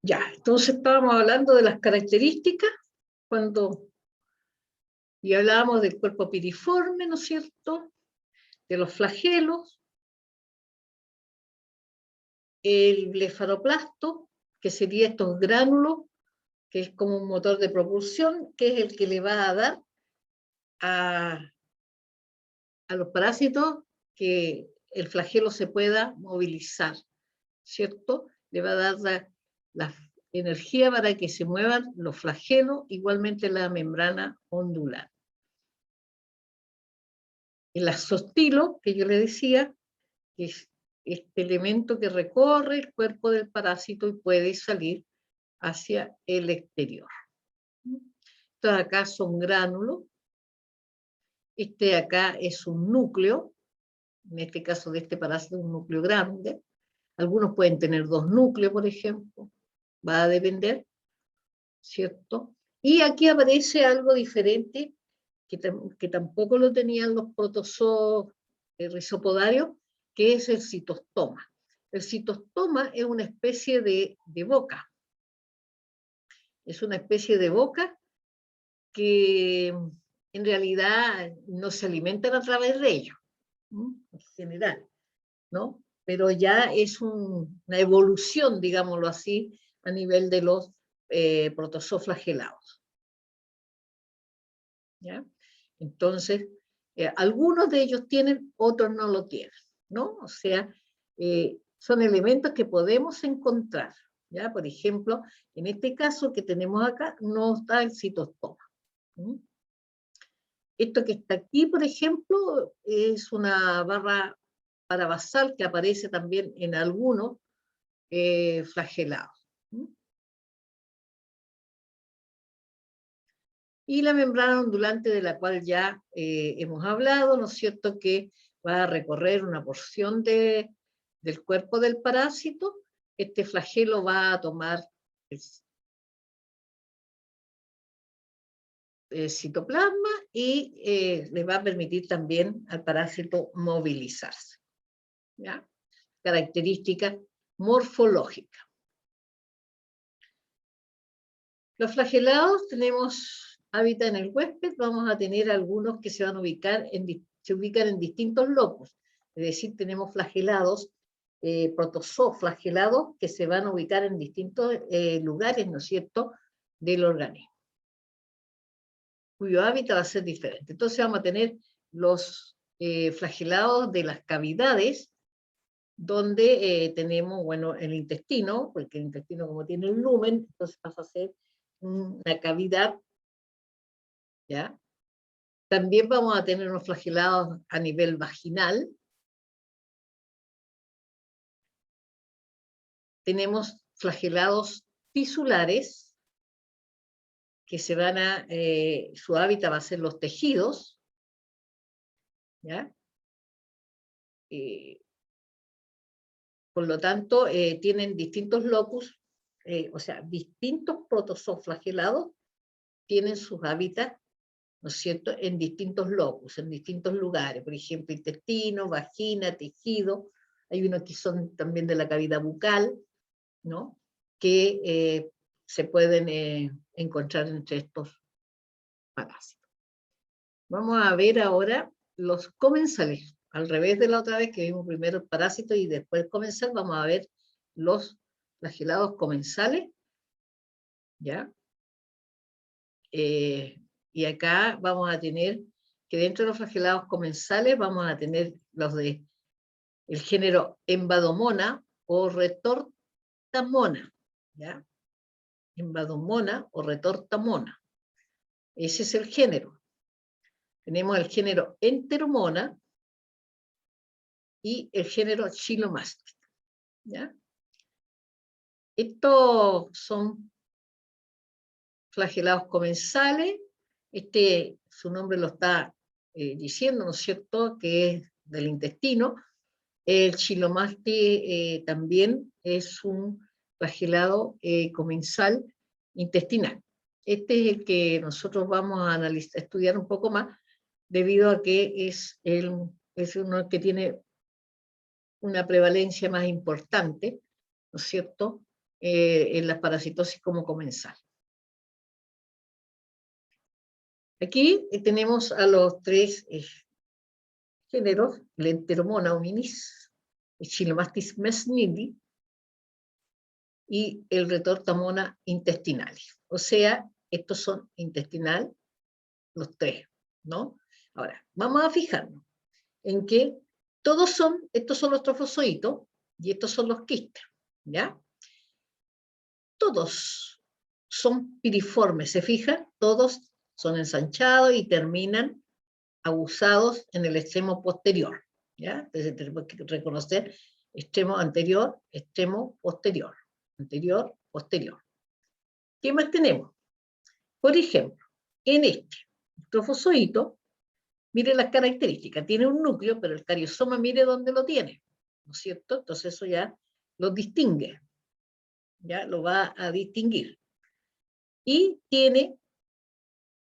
Ya, entonces estábamos hablando de las características y hablábamos del cuerpo piriforme, ¿no es cierto? De los flagelos, el blefaroplasto, que sería estos gránulos, que es como un motor de propulsión, que es el que le va a dar a los parásitos que el flagelo se pueda movilizar, ¿cierto? Le va a dar la energía para que se muevan los flagelos, igualmente la membrana ondular. El azostilo, que yo le decía, que es este elemento que recorre el cuerpo del parásito y puede salir hacia el exterior. Estos acá son gránulos. Este de acá es un núcleo, en este caso de este parásito un núcleo grande. Algunos pueden tener dos núcleos, por ejemplo, va a depender, ¿cierto? Y aquí aparece algo diferente que tampoco lo tenían los protozoos rizopodarios, que es el citostoma. El citostoma es una especie de boca. Es una especie de boca que en realidad no se alimentan a través de ellos, en general, ¿no? Pero ya es una evolución, digámoslo así, a nivel de los protozoos flagelados. ¿Ya? Entonces, algunos de ellos tienen, otros no lo tienen, ¿no? O sea, son elementos que podemos encontrar, ¿ya? Por ejemplo, en este caso que tenemos acá, no está el citostoma. Esto que está aquí, por ejemplo, es una barra parabasal que aparece también en algunos flagelados. Y la membrana ondulante de la cual ya hemos hablado, ¿no es cierto?, que va a recorrer una porción del cuerpo del parásito. Este flagelo va a tomar el citoplasma y le va a permitir también al parásito movilizarse. ¿Ya? Características morfológicas. Los flagelados tenemos hábitat en el huésped, vamos a tener algunos que se van a ubican en distintos locus, es decir, tenemos flagelados, protozoos flagelados que se van a ubicar en distintos lugares, ¿no es cierto?, del organismo, cuyo hábitat va a ser diferente. Entonces vamos a tener los flagelados de las cavidades, donde tenemos, bueno, el intestino, porque el intestino como tiene un lumen, entonces pasa a ser una cavidad, ¿ya? También vamos a tener unos flagelados a nivel vaginal. Tenemos flagelados tisulares, que se van a, su hábitat va a ser los tejidos, ¿ya? Por lo tanto, tienen distintos locus, o sea, distintos protozoos flagelados tienen sus hábitats, ¿no es cierto?, en distintos locus, en distintos lugares, por ejemplo, intestino, vagina, tejido. Hay unos que son también de la cavidad bucal, ¿no?, que se pueden encontrar entre estos parásitos. Vamos a ver ahora los comensales. Al revés de la otra vez que vimos primero el parásito y después el comensal, vamos a ver los flagelados comensales, ¿ya? Y acá vamos a tener que dentro de los flagelados comensales vamos a tener los de el género Embadomona o Retortamona, ¿ya? Embadomona o Retortamona. Ese es el género. Tenemos el género Enteromona y el género Chilomastis, ¿ya? Estos son flagelados comensales. Su nombre lo está diciendo, ¿no es cierto?, que es del intestino. El Chilomastis también es un flagelado comensal intestinal. Este es el que nosotros vamos a analizar, estudiar un poco más, debido a que es uno que tiene una prevalencia más importante, ¿no es cierto?, en la parasitosis como comensal. Aquí tenemos a los tres géneros, el Enteromona hominis, el Chilomastis mesnidi y el Retortamona intestinalis. O sea, estos son intestinal, los tres, ¿no? Ahora, vamos a fijarnos en que estos son los trofozoitos y estos son los quistes, ¿ya? Todos son piriformes, ¿se fijan? Todos son ensanchados y terminan abusados en el extremo posterior, ¿ya? Entonces tenemos que reconocer extremo anterior, extremo posterior, anterior, posterior. ¿Qué más tenemos? Por ejemplo, en este trofozoito, mire las características, tiene un núcleo, pero el cariosoma mire dónde lo tiene, ¿no es cierto? Entonces eso ya lo distingue, ya lo va a distinguir. Y tiene,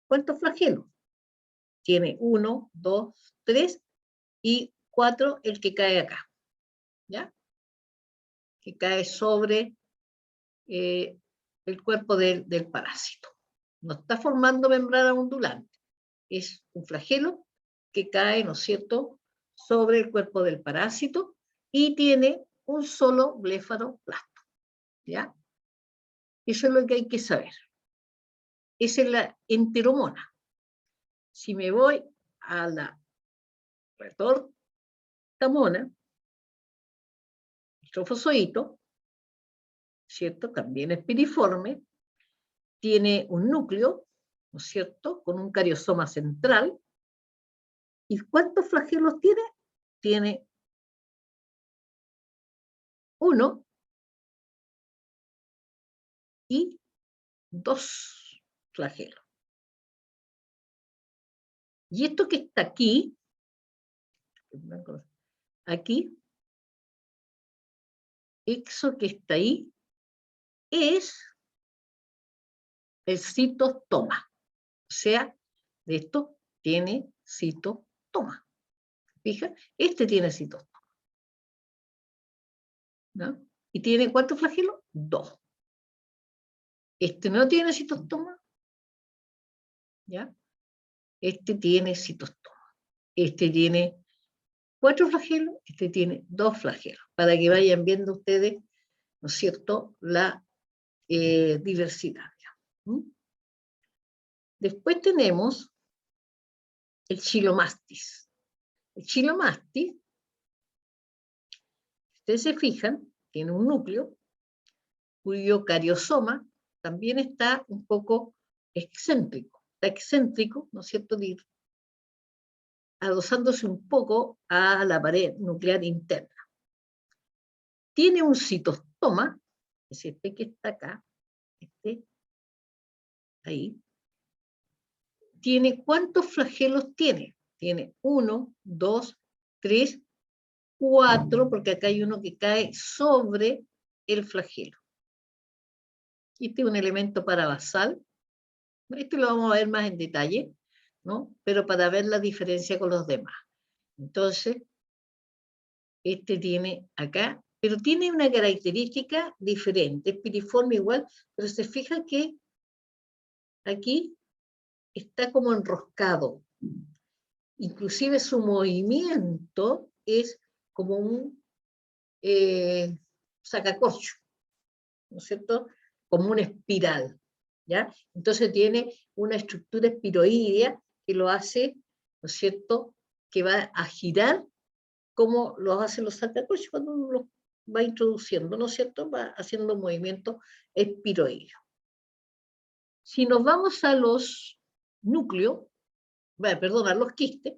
¿cuántos flagelos? Tiene 1, 2, 3 y 4 el que cae acá, ¿ya? Que cae sobre el cuerpo del parásito. No está formando membrana ondulante, es un flagelo que cae, ¿no es cierto?, sobre el cuerpo del parásito y tiene un solo blefaroplasto, ¿ya? Eso es lo que hay que saber. Esa es la enteromona. Si me voy a la retortamona, el trofozoito, ¿cierto?, también es piriforme, tiene un núcleo, ¿no es cierto?, con un cariosoma central. ¿Y cuántos flagelos tiene? Tiene 1 y 2 flagelos. Y esto que está aquí, eso que está ahí, es el citostoma. O sea, de esto tiene citostoma. ¿Fija? Este tiene citostoma, ¿no? ¿Y tiene cuántos flagelos? 2. Este no tiene citostoma, ¿ya? Este tiene citostoma. Este tiene 4 flagelos, este tiene 2 flagelos, para que vayan viendo ustedes, ¿no es cierto?, la diversidad. ¿Mm? Después tenemos el Chilomastis. El Chilomastis, ustedes se fijan, tiene un núcleo cuyo cariosoma también está un poco excéntrico. Está excéntrico, ¿no es cierto?, adosándose un poco a la pared nuclear interna. Tiene un citostoma, que es este que está acá, ahí. ¿Tiene cuántos flagelos tiene? Tiene 1, 2, 3, 4, porque acá hay uno que cae sobre el flagelo. Este es un elemento parabasal. Este lo vamos a ver más en detalle, ¿no? Pero para ver la diferencia con los demás. Entonces, este tiene acá, pero tiene una característica diferente, es piriforme igual, pero se fija que aquí está como enroscado. Inclusive su movimiento es como un sacacorcho, ¿no es cierto? Como una espiral, ¿ya? Entonces tiene una estructura espiroidea que lo hace, ¿no es cierto?, que va a girar como lo hacen los sacacorchos cuando uno los va introduciendo, ¿no es cierto?, va haciendo un movimiento espiroideo. Si nos vamos a los núcleos, perdón, a los quistes,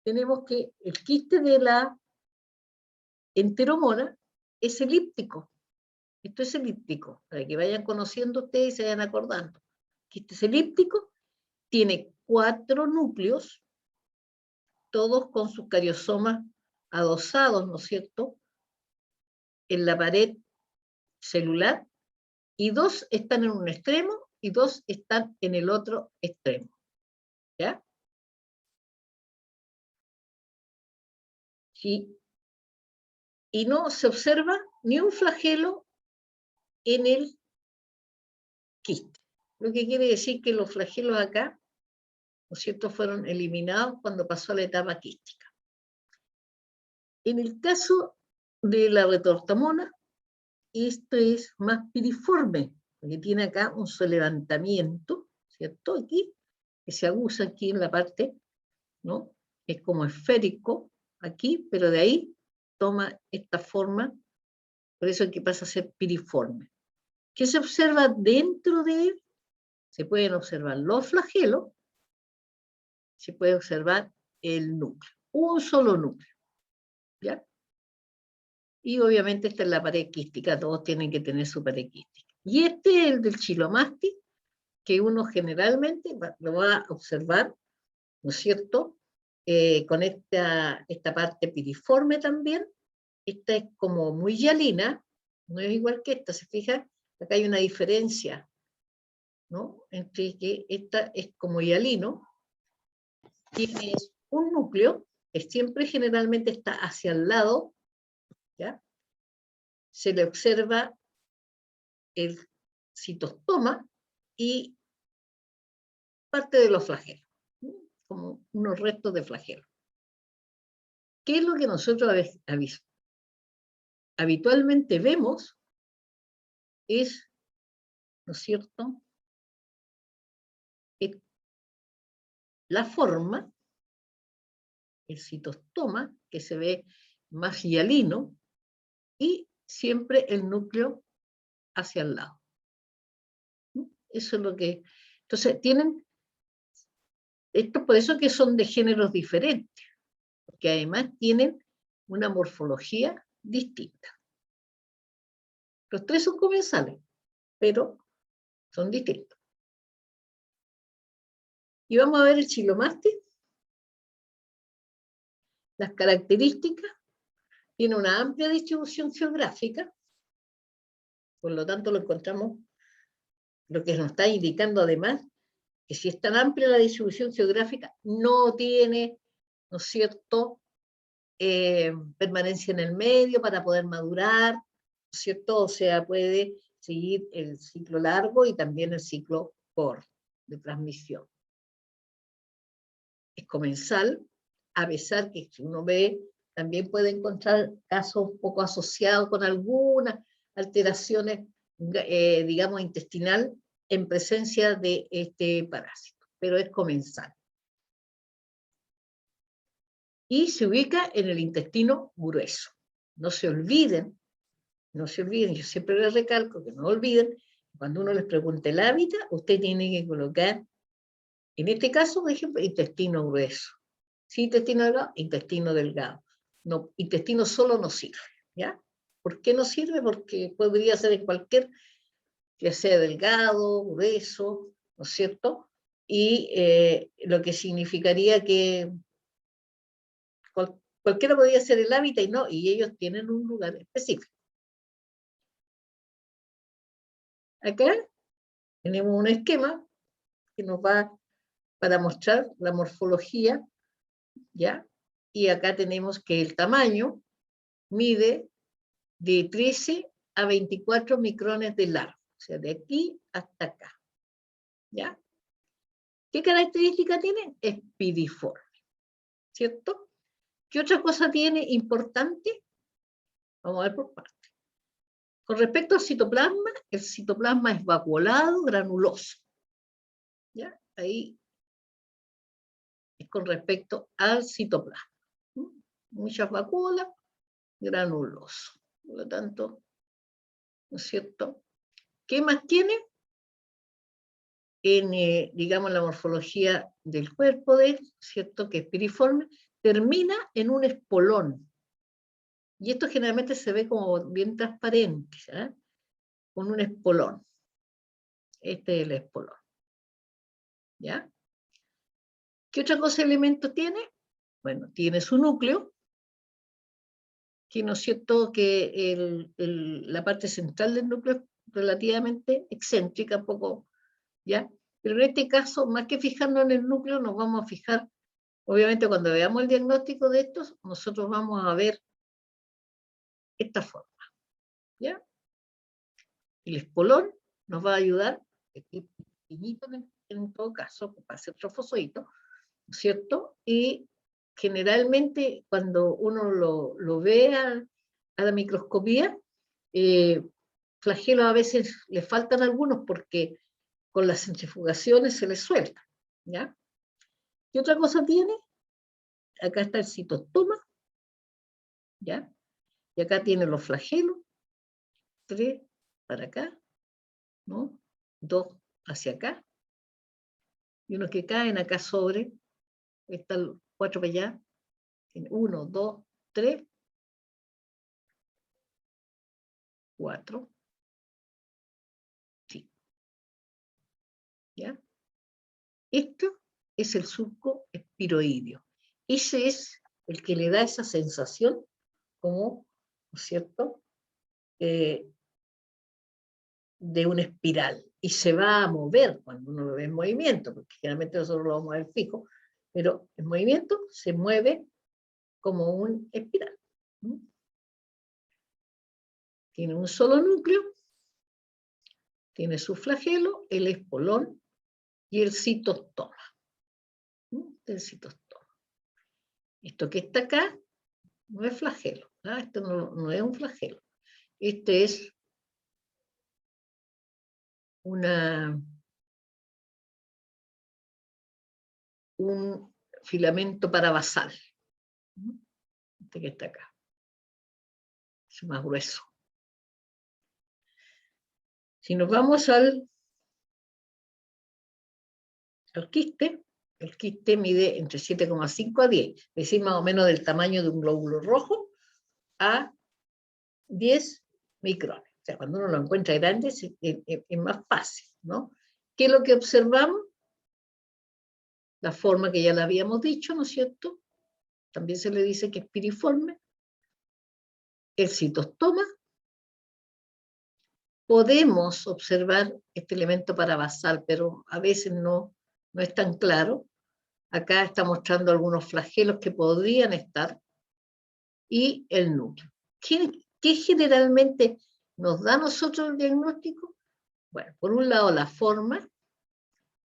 tenemos que el quiste de la enteromona es elíptico. Esto es elíptico, para que vayan conociendo ustedes y se vayan acordando. Quiste es elíptico, tiene 4 núcleos, todos con sus cariosomas adosados, ¿no es cierto?, en la pared celular, y 2 están en un extremo y 2 están en el otro extremo. ¿Ya? Sí. Y no se observa ni un flagelo en el quiste. Lo que quiere decir que los flagelos acá, ¿no es cierto?, fueron eliminados cuando pasó a la etapa quística. En el caso de la retortamona, esto es más piriforme, porque tiene acá un levantamiento, ¿cierto? Aquí, que se aguza aquí en la parte, ¿no? Es como esférico aquí, pero de ahí toma esta forma, por eso es que pasa a ser piriforme. ¿Qué se observa dentro de él? Se pueden observar los flagelos, se puede observar el núcleo, un solo núcleo, ¿ya? Y obviamente esta es la pared quística, todos tienen que tener su pared quística. Y este es el del chilomastis, que uno generalmente lo va a observar, ¿no es cierto?, con esta parte piriforme también. Esta es como muy hialina, no es igual que esta, ¿se fijan? Acá hay una diferencia, ¿no?, entre que esta es como hialino, tiene un núcleo que siempre generalmente está hacia el lado, ¿ya? Se le observa el citostoma y parte de los flagelos, como unos restos de flagelos. ¿Qué es lo que nosotros habitualmente vemos? Es, ¿no es cierto?, la forma, el citostoma, que se ve más hialino, y siempre el núcleo hacia el lado. Eso es lo que... Entonces, tienen... Esto por eso que son de géneros diferentes, porque además tienen una morfología distinta. Los tres son comensales, pero son distintos. Y vamos a ver el chilomastis. Las características: tiene una amplia distribución geográfica, por lo tanto lo encontramos, lo que nos está indicando además, que si es tan amplia la distribución geográfica, no tiene, ¿no es cierto?, permanencia en el medio para poder madurar, ¿no es cierto? O sea, puede seguir el ciclo largo y también el ciclo corto de transmisión. Es comensal, a pesar que si uno ve, también puede encontrar casos un poco asociados con algunas alteraciones, digamos, intestinal en presencia de este parásito, pero es comensal. Y se ubica en el intestino grueso. No se olviden, yo siempre les recalco que no olviden, cuando uno les pregunte el hábitat, usted tiene que colocar, en este caso, por ejemplo, intestino grueso. Si intestino delgado, intestino delgado. No, intestino solo no sirve, ¿ya? ¿Por qué no sirve? Porque podría ser en cualquier, ya sea delgado, grueso, ¿no es cierto? Y lo que significaría que cualquiera podría ser el hábitat y no, y ellos tienen un lugar específico. Acá tenemos un esquema que nos va para mostrar la morfología, ¿ya? Y acá tenemos que el tamaño mide de 13 a 24 micrones de largo, o sea, de aquí hasta acá, ¿ya? ¿Qué característica tiene? Es piriforme, ¿cierto? ¿Qué otra cosa tiene importante? Vamos a ver por partes. Con respecto al citoplasma, el citoplasma es vacuolado, granuloso, ¿ya? Ahí es con respecto al citoplasma. Muchas vacuolas, granuloso. Por lo tanto, ¿no es cierto? ¿Qué más tiene? En, digamos, la morfología del cuerpo de él, ¿cierto?, que es piriforme, termina en un espolón. Y esto generalmente se ve como bien transparente, ¿eh?, con un espolón. Este es el espolón, ¿ya? ¿Qué otra cosa elemento tiene? Bueno, tiene su núcleo, que no es cierto que la parte central del núcleo es relativamente excéntrica, poco, ¿ya? Pero en este caso, más que fijarnos en el núcleo, nos vamos a fijar, obviamente cuando veamos el diagnóstico de estos, nosotros vamos a ver esta forma, ¿ya? El espolón nos va a ayudar, este pequeñito en todo caso, para ser trofozoito, ¿no es cierto? Y generalmente cuando uno lo ve a la microscopía, flagelos a veces le faltan algunos porque con las centrifugaciones se les suelta, ¿ya? ¿Qué otra cosa tiene? Acá está el citostoma, ¿ya? Y acá tiene los flagelos, 3 para acá, ¿no? 2 hacia acá, y unos que caen acá sobre, están 4 para allá, 1, 2, 3, 4, sí, ¿ya? Esto es el surco espiroideo. Ese es el que le da esa sensación como, ¿no es cierto?, de una espiral. Y se va a mover cuando uno lo ve en movimiento, porque generalmente nosotros lo vamos a ver fijo, pero en movimiento se mueve como un espiral. Tiene un solo núcleo, tiene su flagelo, el espolón y el citostoma. El citostoma. Esto que está acá no es flagelo, ¿ah? Esto no es un flagelo. Este es un filamento parabasal. Este que está acá. Es más grueso. Si nos vamos al quiste, el quiste mide entre 7,5 a 10, es decir, más o menos del tamaño de un glóbulo rojo a 10 micrones. O sea, cuando uno lo encuentra grande es más fácil, ¿no? ¿Qué es lo que observamos? La forma que ya la habíamos dicho, ¿no es cierto? También se le dice que es piriforme. El citostoma. Podemos observar este elemento parabasal, pero a veces no es tan claro. Acá está mostrando algunos flagelos que podrían estar, y el núcleo. ¿Qué generalmente nos da a nosotros el diagnóstico? Bueno, por un lado la forma,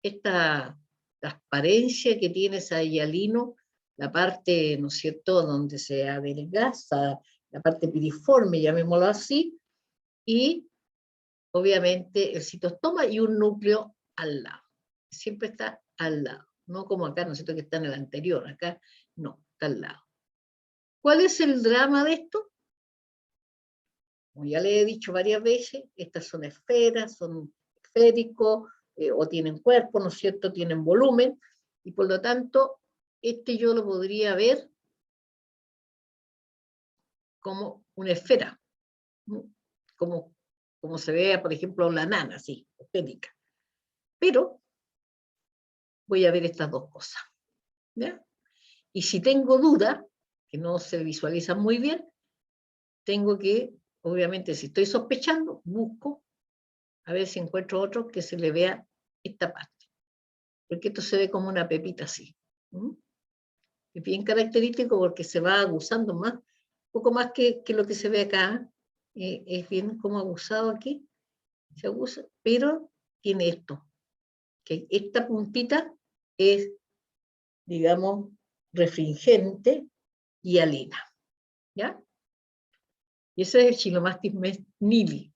esta transparencia que tiene ese hialino, la parte, ¿no es cierto?, donde se adelgaza, la parte piriforme, llamémoslo así, y obviamente el citostoma y un núcleo al lado. Siempre está al lado, no como acá, ¿no es cierto?, que está en el anterior, acá no, está al lado. ¿Cuál es el drama de esto? Como ya le he dicho varias veces, estas son esferas, son esféricos, o tienen cuerpo, ¿no es cierto?, tienen volumen, y por lo tanto, yo lo podría ver como una esfera, ¿no? Como se ve, por ejemplo, la nana, así, esférica. Pero voy a ver estas dos cosas, ¿ya? Y si tengo duda, que no se visualizan muy bien, tengo que, obviamente, si estoy sospechando, busco a ver si encuentro otro que se le vea esta parte. Porque esto se ve como una pepita así. Es bien característico porque se va aguzando más, un poco más que lo que se ve acá. Es bien como aguzado aquí, se aguza, pero tiene esto, que esta puntita es, digamos, refringente y hialina, ¿ya? Y ese es el Chilomastix nili.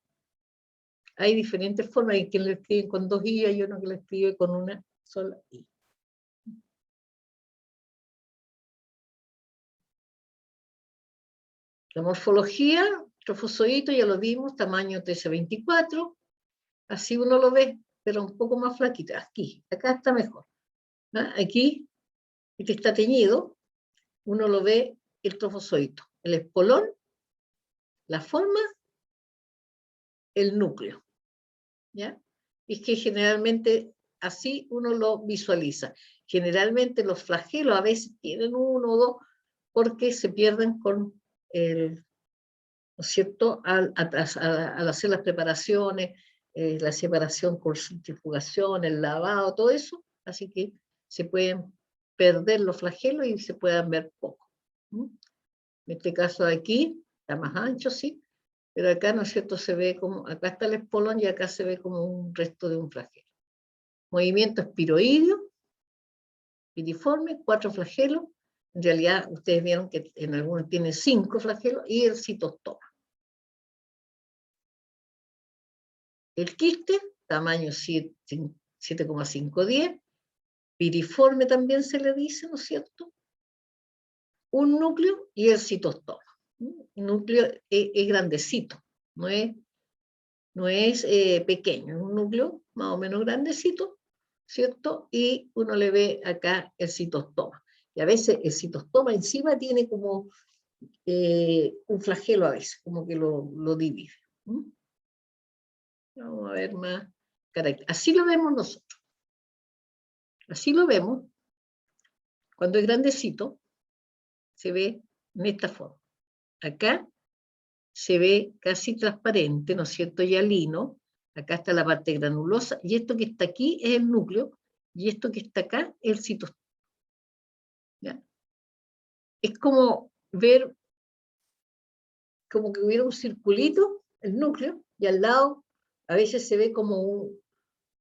Hay diferentes formas, hay quien lo escribe con 2 i, hay uno que lo escribe con una sola i. La morfología, trofozoito, ya lo vimos, tamaño TC24, así uno lo ve, pero un poco más flaquita. Aquí, acá está mejor. ¿Ah? Aquí, este está teñido, uno lo ve el trofozoito, el espolón, la forma, el núcleo. ¿Ya? Es que generalmente así uno lo visualiza. Generalmente los flagelos a veces tienen 1 o 2 porque se pierden con el, ¿no es cierto?, al hacer las preparaciones, la separación por centrifugación, el lavado, todo eso, así que se pueden perder los flagelos y se puedan ver poco. En este caso de aquí, está más ancho, sí, Pero acá, ¿no es cierto?, se ve como, acá está el espolón y acá se ve como un resto de un flagelo. Movimiento espiroideo, piriforme, 4 flagelos. En realidad, ustedes vieron que en algunos tiene 5 flagelos y el citostoma. El quiste, tamaño 7,510. Piriforme también se le dice, ¿no es cierto? Un núcleo y el citostoma. El núcleo es grandecito, no es pequeño, es un núcleo más o menos grandecito, ¿cierto? Y uno le ve acá el citostoma. Y a veces el citostoma encima tiene como un flagelo a veces, como que lo divide. Vamos a ver más carácter. Así lo vemos nosotros. Así lo vemos. Cuando es grandecito, se ve en esta forma. Acá se ve casi transparente, ¿no es cierto? Hialino. Acá está la parte granulosa. Y esto que está aquí es el núcleo. Y esto que está acá es el citostoma. ¿Ya? Es como ver, como que hubiera un circulito, el núcleo, y al lado a veces se ve como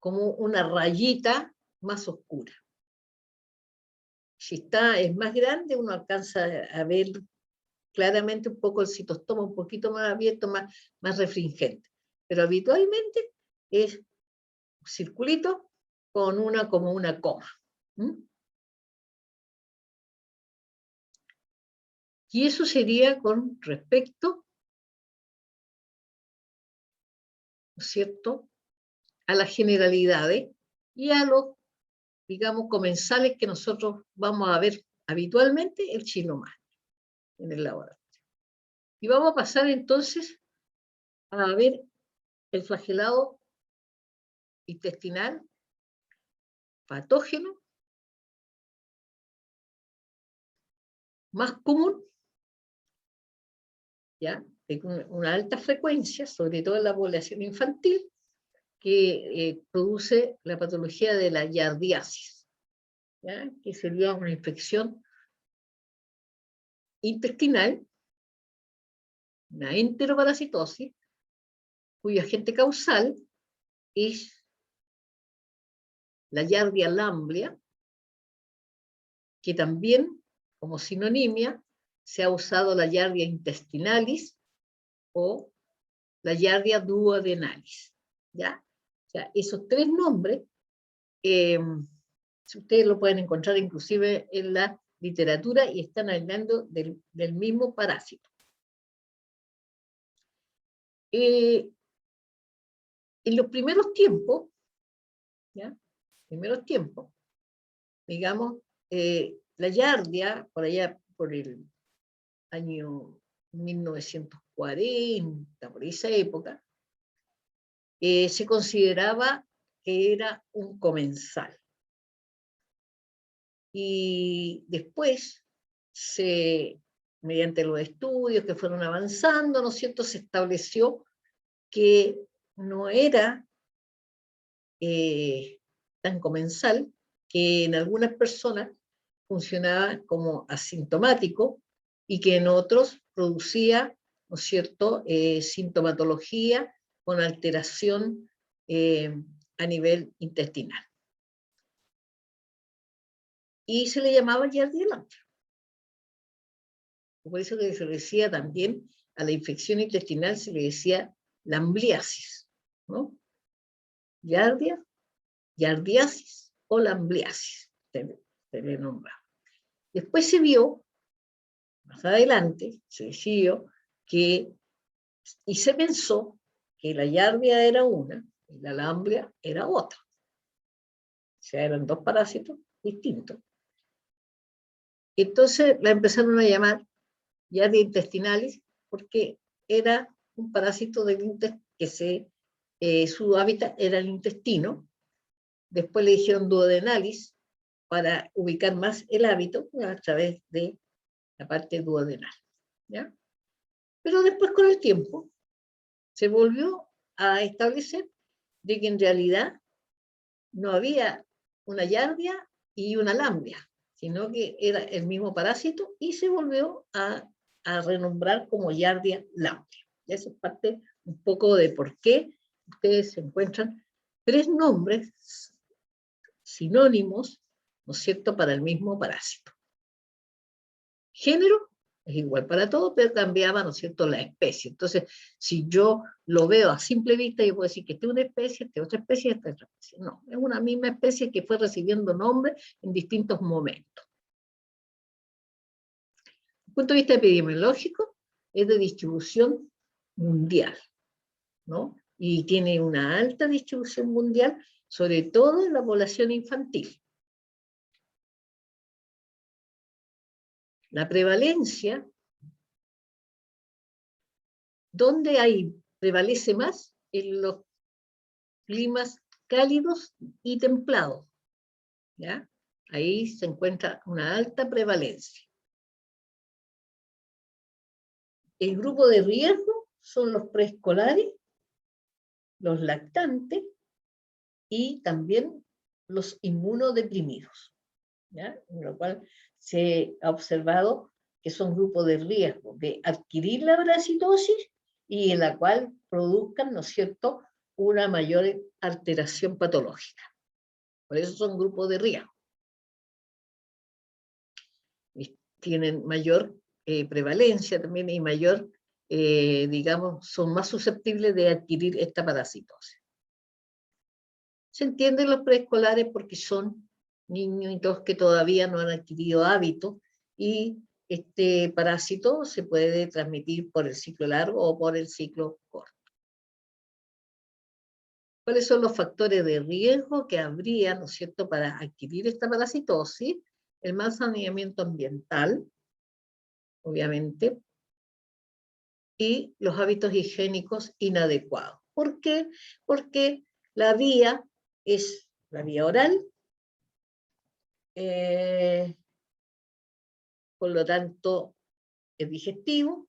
una rayita más oscura. Si es más grande, uno alcanza a ver claramente un poco el citostoma, un poquito más abierto, más refringente. Pero habitualmente es un circulito con como una coma. Y eso sería con respecto, ¿no es cierto?, a las generalidades y a los, digamos, comensales que nosotros vamos a ver habitualmente el Chinomate en el laboratorio. Y vamos a pasar entonces a ver el flagelado intestinal patógeno más común, ¿ya?, de una alta frecuencia, sobre todo en la población infantil, que produce la patología de la giardiasis, ¿ya?, que sería una infección intestinal, una enteroparasitosis, cuyo agente causal es la Giardia lamblia, que también, como sinonimia, se ha usado la Giardia intestinalis o la Giardia duodenalis, ¿ya? O sea, esos 3 nombres, ustedes lo pueden encontrar inclusive en la literatura y están hablando del mismo parásito. En los primeros tiempos, ¿ya?, digamos, la Giardia, por allá por el año 1940, por esa época, se consideraba que era un comensal. Y después, mediante los estudios que fueron avanzando, ¿no es cierto?, se estableció que no era tan comensal, que en algunas personas funcionaba como asintomático y que en otros producía, ¿no es cierto?, sintomatología con alteración a nivel intestinal. Y se le llamaba Giardia lamblia. Por eso que se le decía también a la infección intestinal, se le decía lambliasis, ¿no? Giardiasis o lambliasis, se le nombraba. Después se vio, más adelante, se decidió y se pensó que la giardia era una y la lamblia era otra. O sea, eran 2 parásitos distintos. Entonces la empezaron a llamar Giardia intestinalis porque era un parásito del intestino que su hábitat era el intestino. Después le dijeron duodenalis para ubicar más el hábito a través de la parte duodenal, ¿ya? Pero después, con el tiempo, se volvió a establecer de que en realidad no había una giardia y una lamblia, sino que era el mismo parásito y se volvió a renombrar como Giardia lamblia, Eso es parte un poco de por qué ustedes encuentran 3 nombres sinónimos, ¿no es cierto?, para el mismo parásito. Género es igual para todo, pero cambiaba, ¿no es cierto?, la especie. Entonces, si yo lo veo a simple vista, yo puedo decir que esta es una especie, esta es otra especie, esta es otra especie. No, es una misma especie que fue recibiendo nombres en distintos momentos. Desde el punto de vista epidemiológico, es de distribución mundial, ¿no? Y tiene una alta distribución mundial, sobre todo en la población infantil. La prevalencia, ¿dónde prevalece más? En los climas cálidos y templados, ¿ya? Ahí se encuentra una alta prevalencia. El grupo de riesgo son los preescolares, los lactantes y también los inmunodeprimidos, ¿ya? En lo cual se ha observado que son grupos de riesgo de adquirir la parasitosis y en la cual produzcan, ¿no es cierto?, una mayor alteración patológica. Por eso son grupos de riesgo. Y tienen mayor prevalencia también y mayor, digamos, son más susceptibles de adquirir esta parasitosis. Se entienden los preescolares porque son niños y todos que todavía no han adquirido hábitos y este parásito se puede transmitir por el ciclo largo o por el ciclo corto. ¿Cuáles son los factores de riesgo que habría, ¿no es cierto?, para adquirir esta parasitosis? El mal saneamiento ambiental, obviamente, y los hábitos higiénicos inadecuados. ¿Por qué? Porque la vía es la vía oral, por lo tanto es digestivo,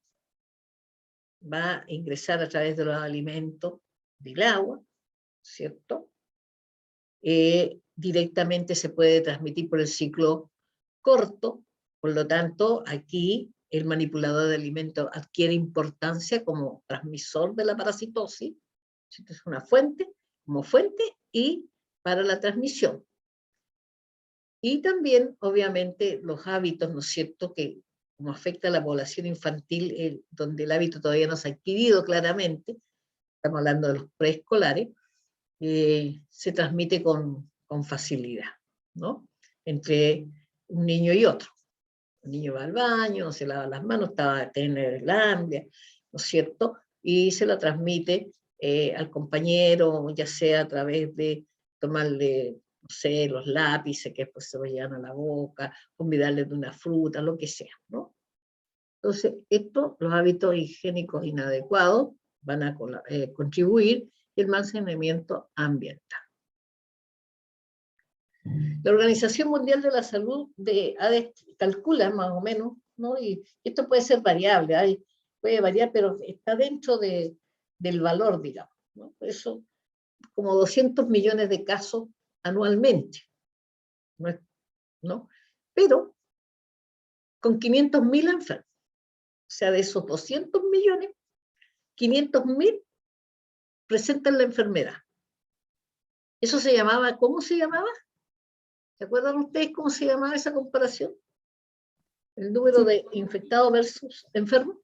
va a ingresar a través de los alimentos, del agua, ¿cierto? Directamente se puede transmitir por el ciclo corto, por lo tanto aquí el manipulador de alimentos adquiere importancia como transmisor de la parasitosis, es una fuente, como fuente y para la transmisión. Y también, obviamente, los hábitos, ¿no es cierto?, que como afecta a la población infantil, donde el hábito todavía no se ha adquirido claramente, estamos hablando de los preescolares, se transmite con facilidad, ¿no?, entre un niño y otro. El niño va al baño, no se lava las manos, tiene el hambre, ¿no es cierto?, y se la transmite al compañero, ya sea a través de tomarle, no sé, los lápices que después se lo llevan a la boca, convidarle de una fruta, lo que sea, ¿no? Entonces, los hábitos higiénicos inadecuados van a contribuir y el mal saneamiento ambiental. La Organización Mundial de la Salud calcula más o menos, ¿no? Y esto puede ser variable, puede variar, pero está dentro del valor, digamos, ¿no? Por eso, como 200 millones de casos anualmente, ¿no? Pero con 500.000 enfermos. O sea, de esos 200 millones, 500.000 presentan la enfermedad. Eso se llamaba, ¿cómo se llamaba? ¿Se acuerdan ustedes cómo se llamaba esa comparación? El número de infectados versus enfermos.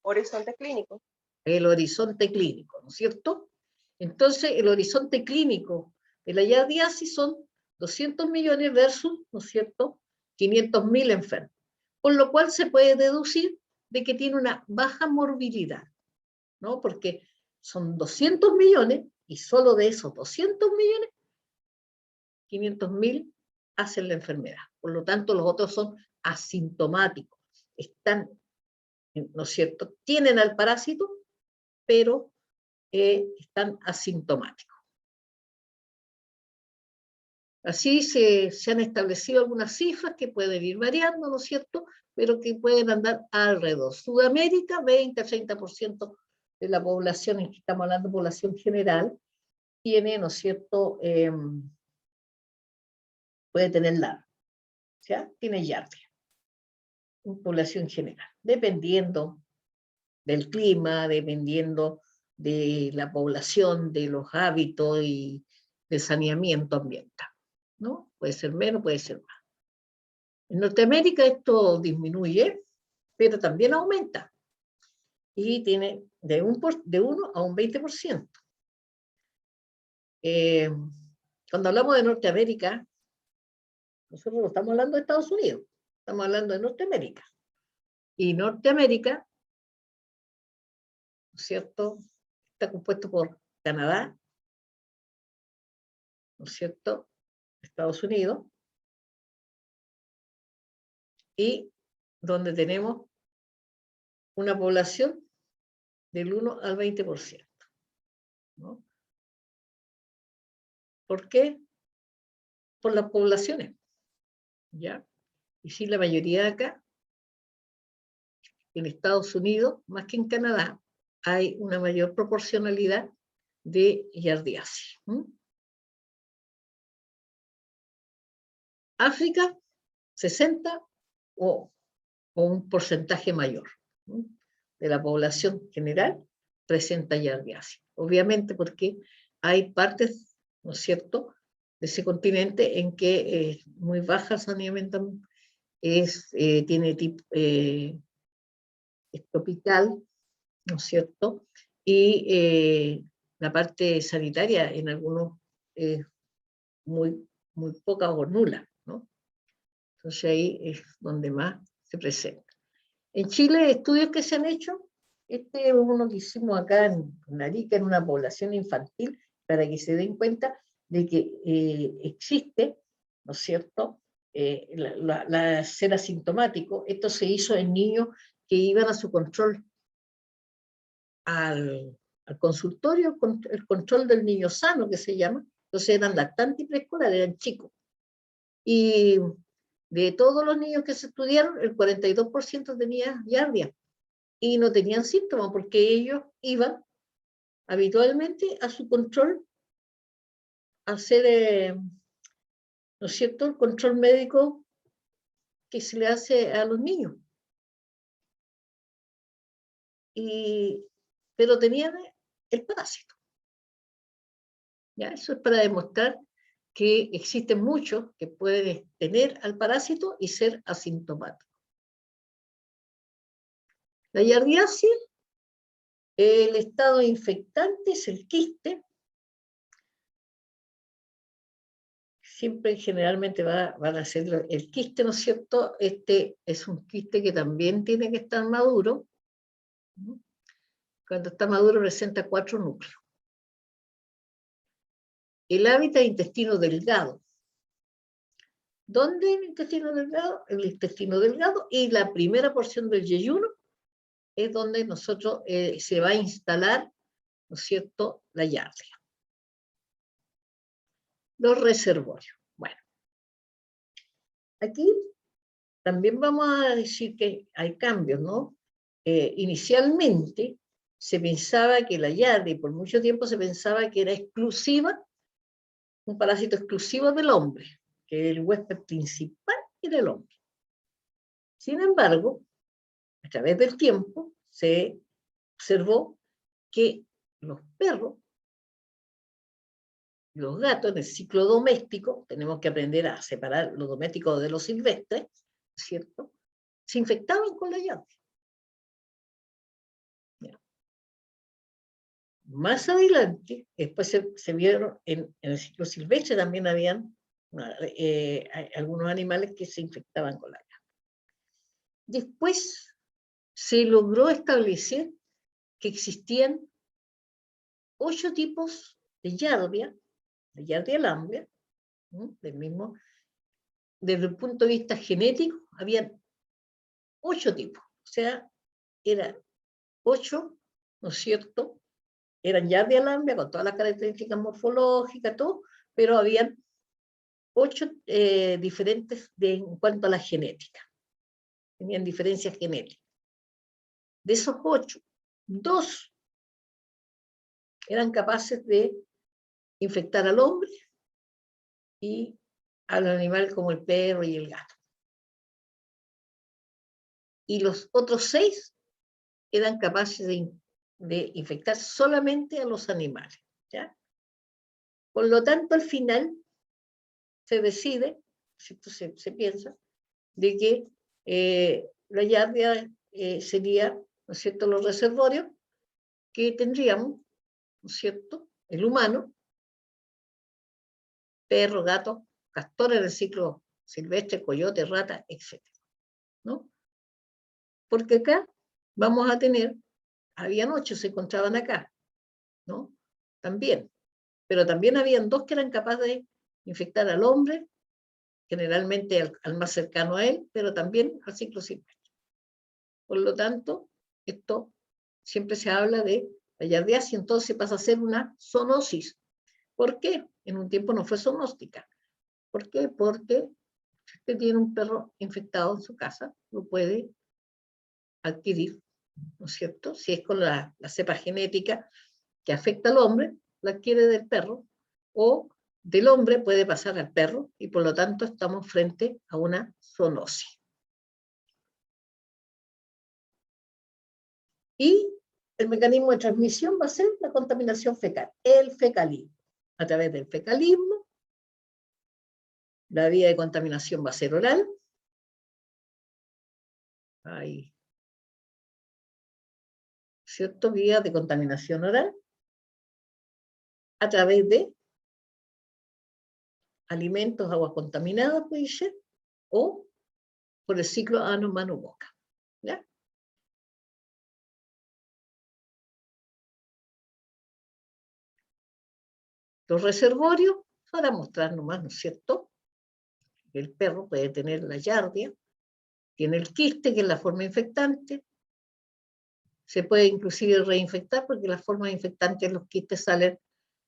Horizonte clínico. El horizonte clínico, ¿no es cierto? Entonces, el horizonte clínico de la yardiasis son 200 millones versus, ¿no es cierto?, 500.000 enfermos. Por lo cual se puede deducir de que tiene una baja morbilidad, ¿no? Porque son 200 millones y solo de esos 200 millones, 500.000 hacen la enfermedad. Por lo tanto, los otros son asintomáticos. Están, ¿no es cierto?, tienen al parásito, pero están asintomáticos. Así se han establecido algunas cifras que pueden ir variando, ¿no es cierto?, pero que pueden andar alrededor. Sudamérica, 20 a 30% de la población, en que estamos hablando de población general, tiene, ¿no es cierto?, puede tener la, ¿ya? Tiene yardia, en población general, dependiendo del clima, dependiendo de la población, de los hábitos y del saneamiento ambiental, ¿no? Puede ser menos, puede ser más. En Norteamérica esto disminuye, pero también aumenta y tiene de 1 a un 20%. Cuando hablamos de Norteamérica, nosotros no estamos hablando de Estados Unidos, estamos hablando de Norteamérica. Y Norteamérica, ¿no es cierto?, está compuesto por Canadá, ¿no es cierto?, Estados Unidos, y donde tenemos una población del 1 al 20%, ¿no? ¿Por qué? Por las poblaciones, ¿ya? Y sí, la mayoría de acá, en Estados Unidos, más que en Canadá, hay una mayor proporcionalidad de giardiasis. África, 60 o un porcentaje mayor, ¿no?, de la población general presenta giardiasis. Obviamente porque hay partes, ¿no es cierto?, de ese continente en que es muy baja el saneamiento, tiene tipo, es tropical, ¿no es cierto? Y la parte sanitaria en algunos es muy poca o nula, ¿no? Entonces ahí es donde más se presenta. En Chile, estudios que se han hecho, este es uno que hicimos acá en Arica, en una población infantil, para que se den cuenta de que existe, ¿no es cierto?, ser asintomático. Esto se hizo en niños que iban a su control al consultorio, el control del niño sano, que se llama. Entonces eran lactantes y preescolar, eran chicos. Y de todos los niños que se estudiaron, el 42% tenía giardia y no tenían síntomas porque ellos iban habitualmente a su control a hacer, ¿no es cierto?, el control médico que se le hace a los niños. Pero tenían el parásito. ¿Ya? Eso es para demostrar que existen muchos que pueden tener al parásito y ser asintomáticos. La giardiasis, el estado infectante es el quiste. Siempre generalmente van a ser el quiste, ¿no es cierto? Este es un quiste que también tiene que estar maduro. Cuando está maduro presenta 4 núcleos. El hábitat intestino delgado. ¿Dónde el intestino delgado? El intestino delgado, y la primera porción del yeyuno es donde nosotros se va a instalar, ¿no es cierto?, la giardia. Los reservorios. Bueno, aquí también vamos a decir que hay cambios, ¿no? Inicialmente se pensaba que la giardia, y por mucho tiempo se pensaba que era exclusiva, un parásito exclusivo del hombre, que el huésped principal era el hombre. Sin embargo, a través del tiempo se observó que los perros, los gatos, en el ciclo doméstico, tenemos que aprender a separar lo doméstico de lo silvestre, ¿cierto?, se infectaban con la giardia. Más adelante, después se vieron en el ciclo silvestre también habían algunos animales que se infectaban con la giardia. Después se logró establecer que existían 8 tipos de giardia lamblia, ¿no?, del mismo, desde el punto de vista genético, habían 8 tipos, o sea, eran 8, ¿no es cierto?, eran giardia lamblia con todas las características morfológicas, todo, pero habían 8 diferentes en cuanto a la genética. Tenían diferencias genéticas. De esos 8, 2 eran capaces de infectar al hombre y al animal como el perro y el gato. Y los otros 6 eran capaces de infectar solamente a los animales, ¿ya? Por lo tanto, al final se decide, se piensa, de que la yardia sería, ¿no es cierto?, los reservorios que tendríamos, ¿no es cierto?, el humano, perro, gato, castor en el ciclo silvestre, coyote, rata, etc., ¿no? Porque acá vamos a tener, habían 8, se encontraban acá, ¿no? También, pero también habían 2 que eran capaces de infectar al hombre, generalmente al más cercano a él, pero también al ciclo silvestre. Por lo tanto, esto siempre se habla de la yardiasis, entonces pasa a ser una zoonosis. ¿Por qué? En un tiempo no fue zoonóstica. ¿Por qué? Porque si usted tiene un perro infectado en su casa, lo puede adquirir, ¿no es cierto? Si es con la cepa genética que afecta al hombre, la adquiere del perro, o del hombre puede pasar al perro, y por lo tanto estamos frente a una zoonosis. Y el mecanismo de transmisión va a ser la contaminación fecal, el fecalismo. A través del fecalismo, la vía de contaminación va a ser oral. Ahí. ¿Cierto? Vía de contaminación oral. A través de alimentos, aguas contaminadas, puede ser, o por el ciclo ano, mano, boca. ¿Ya? Los reservorios, para mostrar nomás, ¿no es cierto? El perro puede tener la yardia, tiene el quiste, que es la forma infectante, se puede inclusive reinfectar, porque las formas infectantes de los quistes salen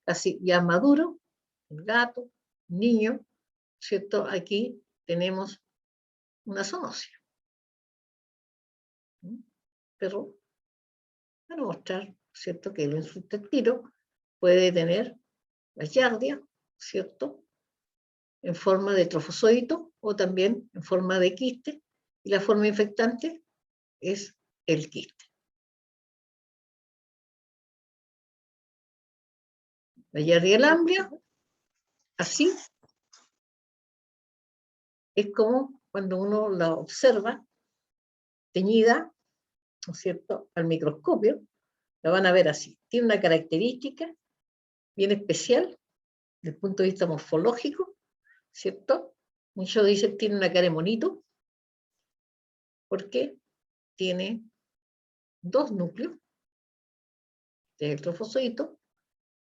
casi ya maduros, el gato, el niño, ¿cierto? Aquí tenemos una zoonosis. Pero para mostrar, ¿cierto?, que el intestino puede tener la yardia, ¿cierto?, en forma de trofozoito o también en forma de quiste, y la forma infectante es el quiste. La yardia lamblia, así, es como cuando uno la observa teñida, ¿no es cierto?, al microscopio, la van a ver así. Tiene una característica bien especial desde el punto de vista morfológico, ¿cierto? Muchos dicen que tiene una cara de monito, porque tiene 2 núcleos del trofozoito,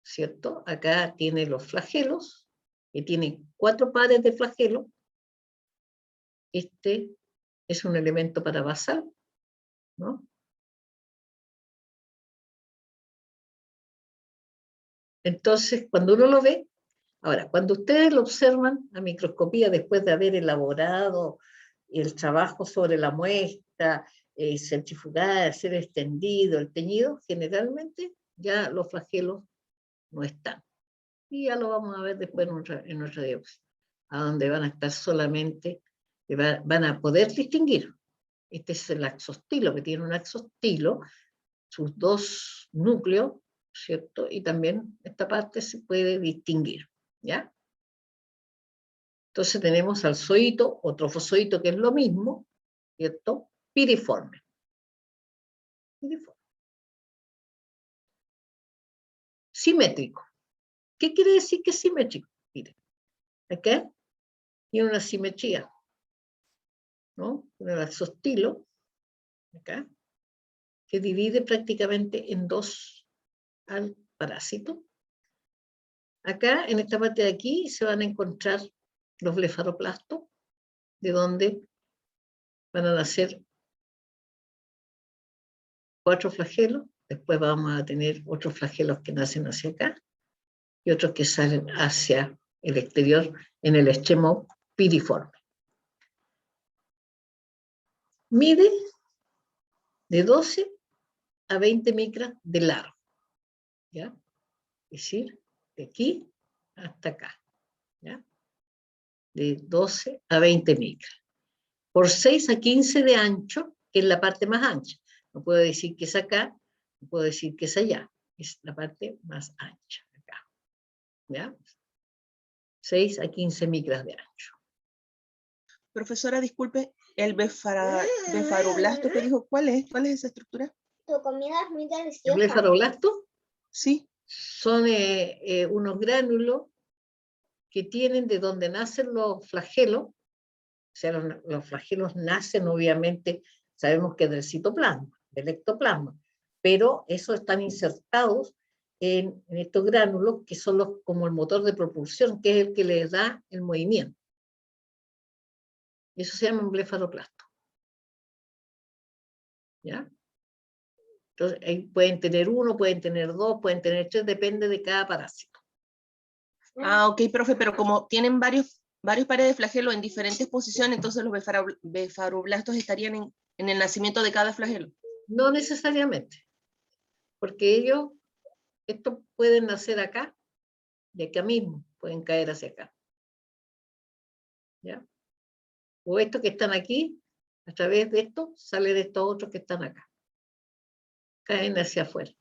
¿cierto? Acá tiene los flagelos, que tiene 4 pares de flagelos. Este es un elemento parabasal, ¿no? Entonces, cuando uno lo ve, ahora, cuando ustedes lo observan a microscopía después de haber elaborado el trabajo sobre la muestra, centrifugar, ser extendido, el teñido, generalmente ya los flagelos no están. Y ya lo vamos a ver después en nuestra diapositiva, a donde van a estar solamente, van a poder distinguir. Este es el axostilo, que tiene un axostilo, sus 2 núcleos, ¿cierto? Y también esta parte se puede distinguir, ¿ya? Entonces tenemos al zoito o trofozoito, que es lo mismo, ¿cierto? Piriforme. Simétrico. ¿Qué quiere decir que es simétrico? Miren, acá tiene una simetría, ¿no? Un axostilo, acá, que divide prácticamente en 2 al parásito. Acá, en esta parte de aquí, se van a encontrar los blefaroplastos, de donde van a nacer 4 flagelos. Después vamos a tener otros flagelos que nacen hacia acá y otros que salen hacia el exterior en el extremo piriforme. Mide de 12 a 20 micras de largo, ¿ya? Es decir, de aquí hasta acá, ¿ya? De 12 a 20 micras. Por 6 a 15 de ancho, que es la parte más ancha. No puedo decir que es acá, no puedo decir que es allá. Es la parte más ancha, acá. ¿Ya? 6 a 15 micras de ancho. Profesora, disculpe, el blefaroblasto que dijo, ¿cuál es? ¿Cuál es esa estructura? Tu comida es muy ¿El deliciosa. blefaroblasto? Sí. Son unos gránulos que tienen de donde nacen los flagelos. O sea, los flagelos nacen, obviamente, sabemos que del citoplasma, del ectoplasma, pero esos están insertados en estos gránulos que son como el motor de propulsión, que es el que les da el movimiento. Eso se llama un blefaroplasto. ¿Ya? Entonces, ahí pueden tener uno, pueden tener dos, pueden tener tres, depende de cada parásito. Ah, ok, profe, pero como tienen varios pares de flagelo en diferentes posiciones, entonces los blefaroblastos estarían en el nacimiento de cada flagelo. No necesariamente, porque estos pueden nacer acá y acá mismo, pueden caer hacia acá. ¿Ya? O estos que están aquí, a través de esto, salen estos otros que están acá. Caen hacia afuera.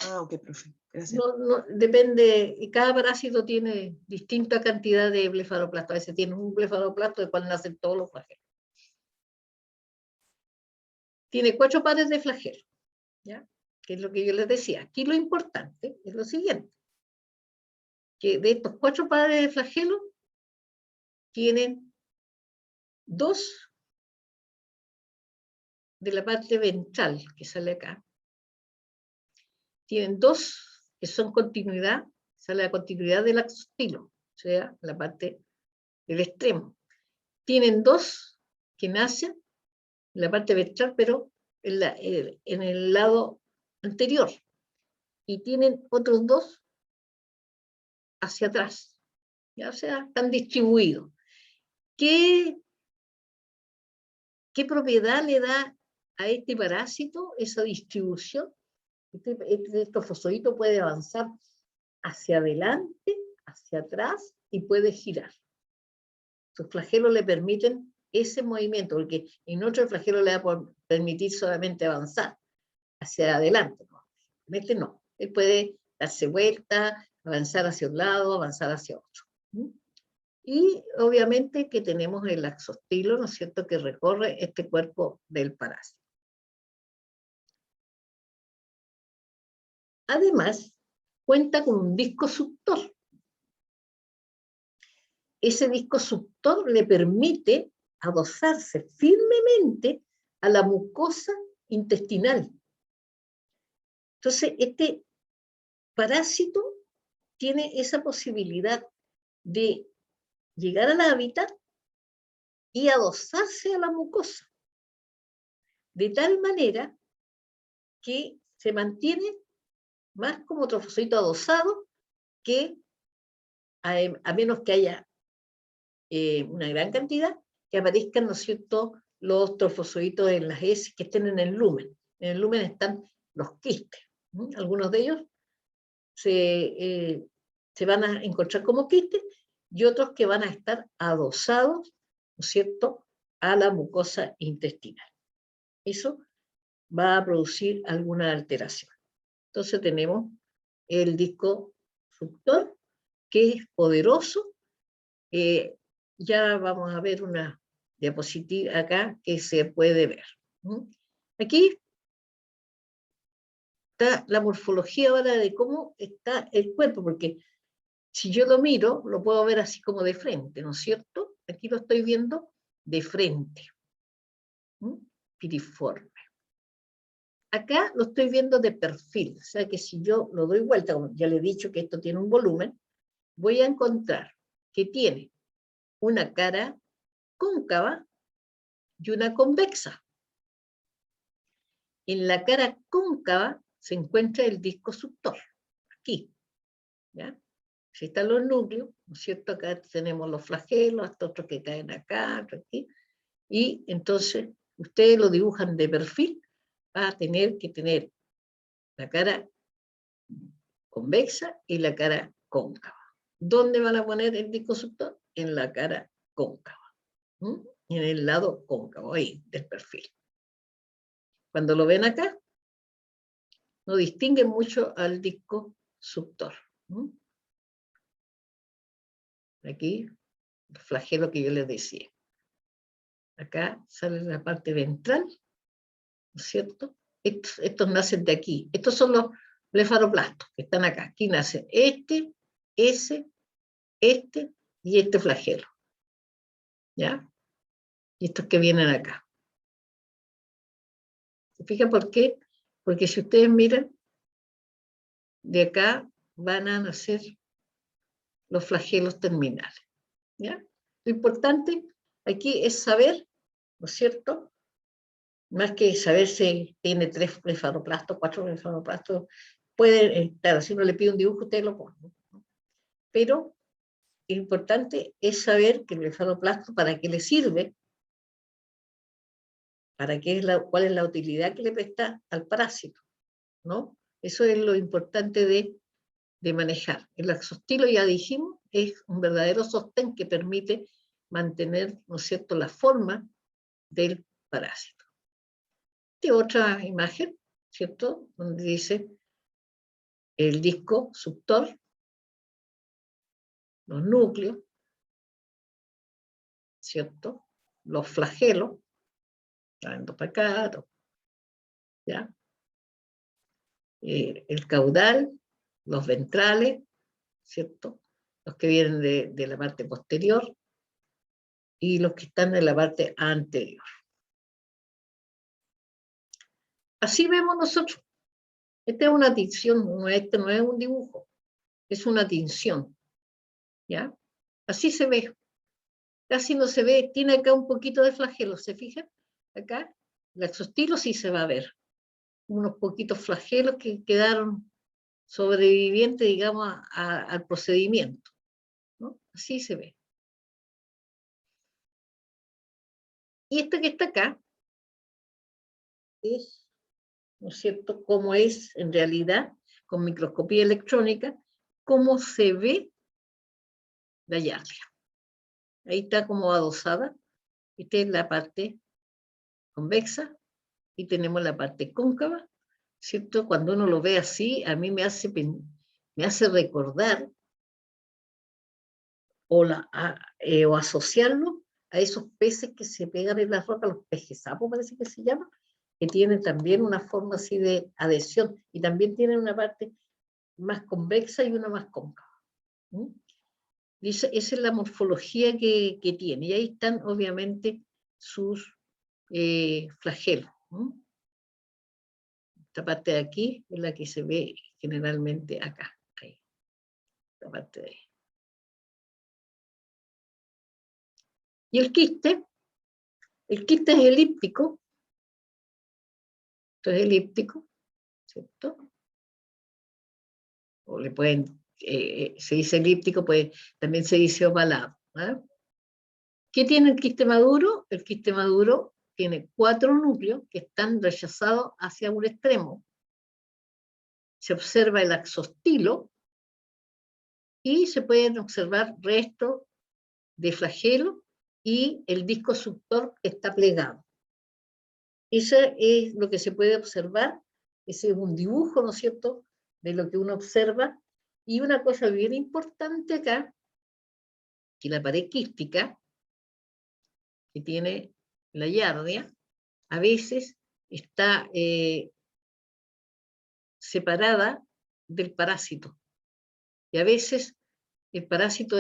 Ah, ok, profe, gracias. No, depende, y cada parásito tiene distinta cantidad de blefaroplastos. A veces tiene un blefaroplasto del cual nacen todos los flagelos. Tiene 4 pares de flagelos, ¿ya? Que es lo que yo les decía. Aquí lo importante es lo siguiente, que de estos 4 pares de flagelos tienen 2 de la parte ventral que sale acá. Tienen 2 que son continuidad, sale la continuidad del axostilo, o sea, la parte del extremo. Tienen 2 que nacen en la parte ventral, pero en el lado anterior. Y tienen otros 2 hacia atrás. ¿Ya? O sea, están distribuidos. ¿Qué propiedad le da a este parásito esa distribución? Este trofosodito puede avanzar hacia adelante, hacia atrás y puede girar. Sus flagelos le permiten ese movimiento, porque en otro flagelo le va a permitir solamente avanzar hacia adelante. ¿No? Este no. Él puede darse vuelta, avanzar hacia un lado, avanzar hacia otro. Y obviamente que tenemos el axostilo, ¿no es cierto?, que recorre este cuerpo del parásito. Además, cuenta con un disco suctor. Ese disco suctor le permite adosarse firmemente a la mucosa intestinal. Entonces, este parásito tiene esa posibilidad de llegar al hábitat y adosarse a la mucosa, de tal manera que se mantiene más como trofosito adosado que, a menos que haya una gran cantidad, que aparezcan, ¿no es cierto?, los trofosoditos en las heces que estén en el lumen. En el lumen están los quistes. Algunos de ellos se van a encontrar como quistes y otros que van a estar adosados, ¿no es cierto?, a la mucosa intestinal. Eso va a producir alguna alteración. Entonces tenemos el disco suctor, que es poderoso. Ya vamos a ver una diapositiva acá que se puede ver. Aquí está la morfología ahora de cómo está el cuerpo, porque si yo lo miro, lo puedo ver así como de frente, ¿no es cierto? Aquí lo estoy viendo de frente. Piriforme. Acá lo estoy viendo de perfil, o sea que si yo lo doy vuelta, como ya le he dicho que esto tiene un volumen, voy a encontrar que tiene una cara cóncava y una convexa. En la cara cóncava se encuentra el disco suctor, aquí. ¿Ya? Si están los núcleos, ¿no es cierto? Acá tenemos los flagelos, hasta otros que caen acá, aquí. Y entonces, ustedes lo dibujan de perfil, va a tener que tener la cara convexa y la cara cóncava. ¿Dónde van a poner el disco suctor? En la cara cóncava. En el lado cóncavo, ahí, del perfil. Cuando lo ven acá, no distinguen mucho al disco suctor. Aquí, el flagelo que yo les decía. Acá sale la parte ventral, ¿no es cierto? Estos nacen de aquí. Estos son los blefaroplastos que están acá. Aquí nacen este y este flagelo. ¿Ya? Y estos que vienen acá. ¿Se fijan por qué? Porque si ustedes miran, de acá van a nacer los flagelos terminales. ¿Ya? Lo importante aquí es saber, ¿no es cierto? Más que saber si tiene 3 blefaroplastos, 4 blefaroplastos, puede, claro, si uno le pide un dibujo, usted lo pone. Pero lo importante es saber que el blefaroplasto, ¿para qué le sirve? ¿Cuál es la utilidad que le presta al parásito? ¿No? Eso es lo importante de manejar. El axostilo, ya dijimos, es un verdadero sostén que permite mantener, ¿no es cierto?, la forma del parásito. Y otra imagen, ¿cierto?, donde dice el disco suctor, los núcleos, ¿cierto?, los flagelos, trayendo para acá, ¿ya? El caudal, los ventrales, ¿cierto?, los que vienen de la parte posterior y los que están en la parte anterior. Así vemos nosotros. Esta es una tinción, este no es un dibujo, es una tinción, ¿ya? Así se ve. Casi no se ve, tiene acá un poquito de flagelo, ¿se fijan? Acá, el axostilo sí se va a ver. Unos poquitos flagelos que quedaron sobrevivientes, digamos, al procedimiento, ¿no? Así se ve. Y este que está acá es, ¿no es cierto?, cómo es en realidad, con microscopía electrónica, cómo se ve la yardia. Ahí está como adosada. Esta es la parte convexa y tenemos la parte cóncava, ¿cierto? Cuando uno lo ve así, a mí me hace recordar o asociarlo a esos peces que se pegan en las rocas, los pejes sapo parece que se llama, que tienen también una forma así de adhesión y también tienen una parte más convexa y una más cóncava. Y esa es la morfología que tiene. Y ahí están obviamente sus flagelos. Esta parte de aquí es la que se ve generalmente acá. Ahí. Esta parte de ahí. Y el quiste es elíptico. Esto es elíptico, ¿cierto? O le pueden, se dice elíptico, pues también se dice ovalado. ¿Eh? ¿Qué tiene el quiste maduro? El quiste maduro tiene 4 núcleos que están rechazados hacia un extremo. Se observa el axostilo y se pueden observar restos de flagelo y el disco suctor está plegado. Eso es lo que se puede observar. Ese es un dibujo, ¿no es cierto?, de lo que uno observa. Y una cosa bien importante acá, que la pared quística, que tiene la yardia, a veces está separada del parásito. Y a veces el parásito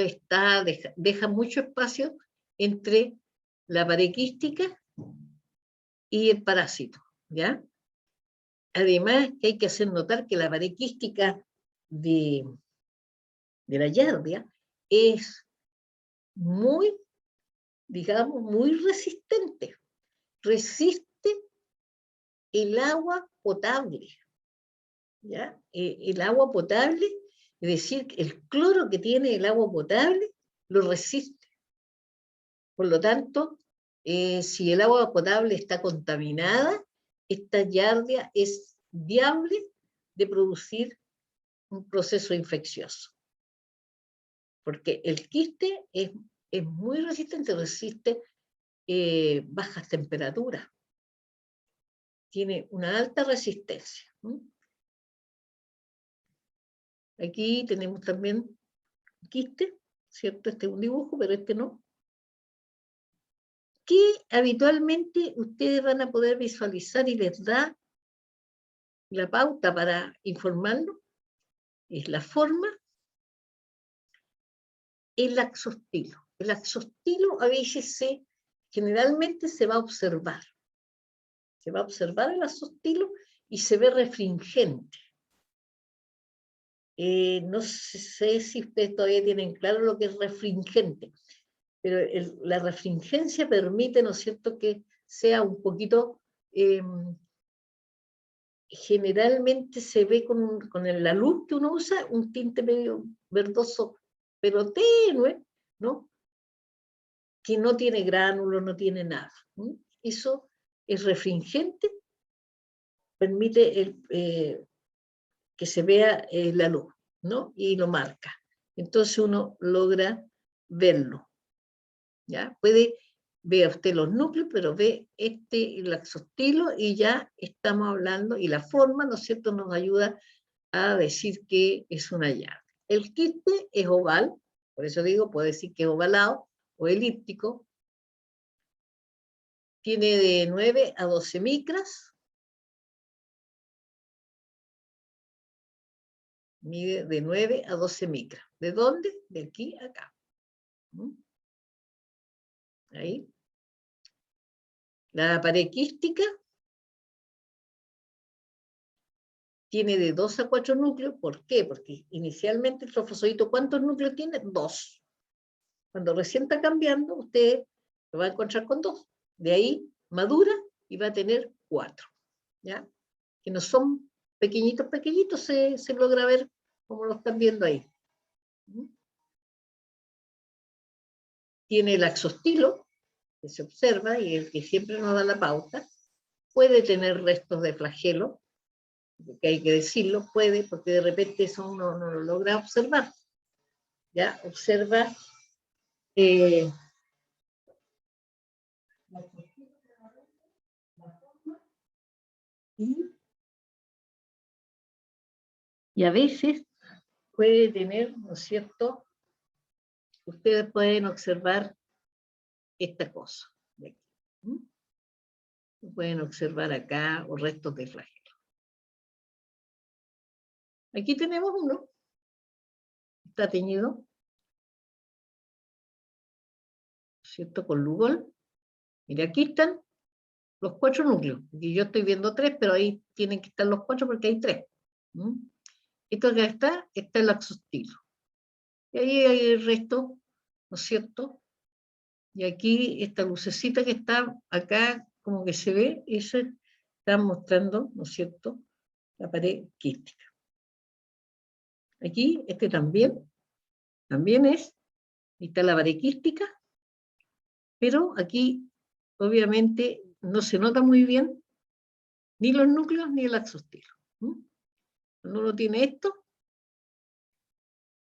deja mucho espacio entre la pared quística y el parásito, ¿ya? Además, hay que hacer notar que la pared quística de la yardia es muy, digamos, muy resistente. Resiste el agua potable, ¿ya? El agua potable, es decir, el cloro que tiene el agua potable lo resiste. Por lo tanto, si el agua potable está contaminada, esta yardia es viable de producir un proceso infeccioso. Porque el quiste es muy resistente, resiste bajas temperaturas. tiene una alta resistencia. Aquí tenemos también quiste, ¿cierto? Este es un dibujo, pero este no. Que habitualmente ustedes van a poder visualizar y les da la pauta para informarlo, es la forma, el axostilo. El axostilo a veces generalmente se va a observar. Se va a observar el axostilo y se ve refringente. No sé si ustedes todavía tienen claro lo que es refringente, pero la refringencia permite, ¿no es cierto?, que sea un poquito, generalmente se ve con la luz que uno usa, un tinte medio verdoso, pero tenue, ¿no? Que no tiene gránulos, no tiene nada. Eso es refringente, permite que se vea la luz, ¿no? Y lo marca. Entonces uno logra verlo. ¿Ya? Puede ver usted los núcleos, pero ve el axostilo y ya estamos hablando, y la forma, ¿no es cierto?, nos ayuda a decir que es una llave. El quiste es oval, por eso digo, puede decir que es ovalado o elíptico, tiene de 9 a 12 micras, mide de 9 a 12 micras. ¿De dónde? De aquí a acá. Ahí. La pared quística tiene de 2 a 4 núcleos. ¿Por qué? Porque inicialmente el trofosodito, ¿cuántos núcleos tiene? 2. Cuando recién está cambiando, usted lo va a encontrar con 2. De ahí madura y va a tener 4. ¿Ya? Que no son pequeñitos, pequeñitos, se logra ver como lo están viendo ahí. Tiene el axostilo, que se observa y el que siempre nos da la pauta. Puede tener restos de flagelo, que hay que decirlo, puede, porque de repente eso uno no lo logra observar. ¿Ya? Observa la forma y a veces puede tener, ¿no es cierto? Ustedes pueden observar esta cosa de aquí. Pueden observar acá los restos de flagelo. Aquí tenemos uno, está teñido, ¿cierto? Con Lugol. Mira, aquí están los 4 núcleos. Y yo estoy viendo 3, pero ahí tienen que estar los 4 porque hay 3. Esto que está el axostilo. Y ahí hay el resto, ¿no es cierto? Y aquí esta lucecita que está acá, como que se ve, esa está mostrando, ¿no es cierto?, la pared quística. Aquí, también está la pared quística, pero aquí, obviamente, no se nota muy bien ni los núcleos ni el axostilo. Cuando uno tiene esto,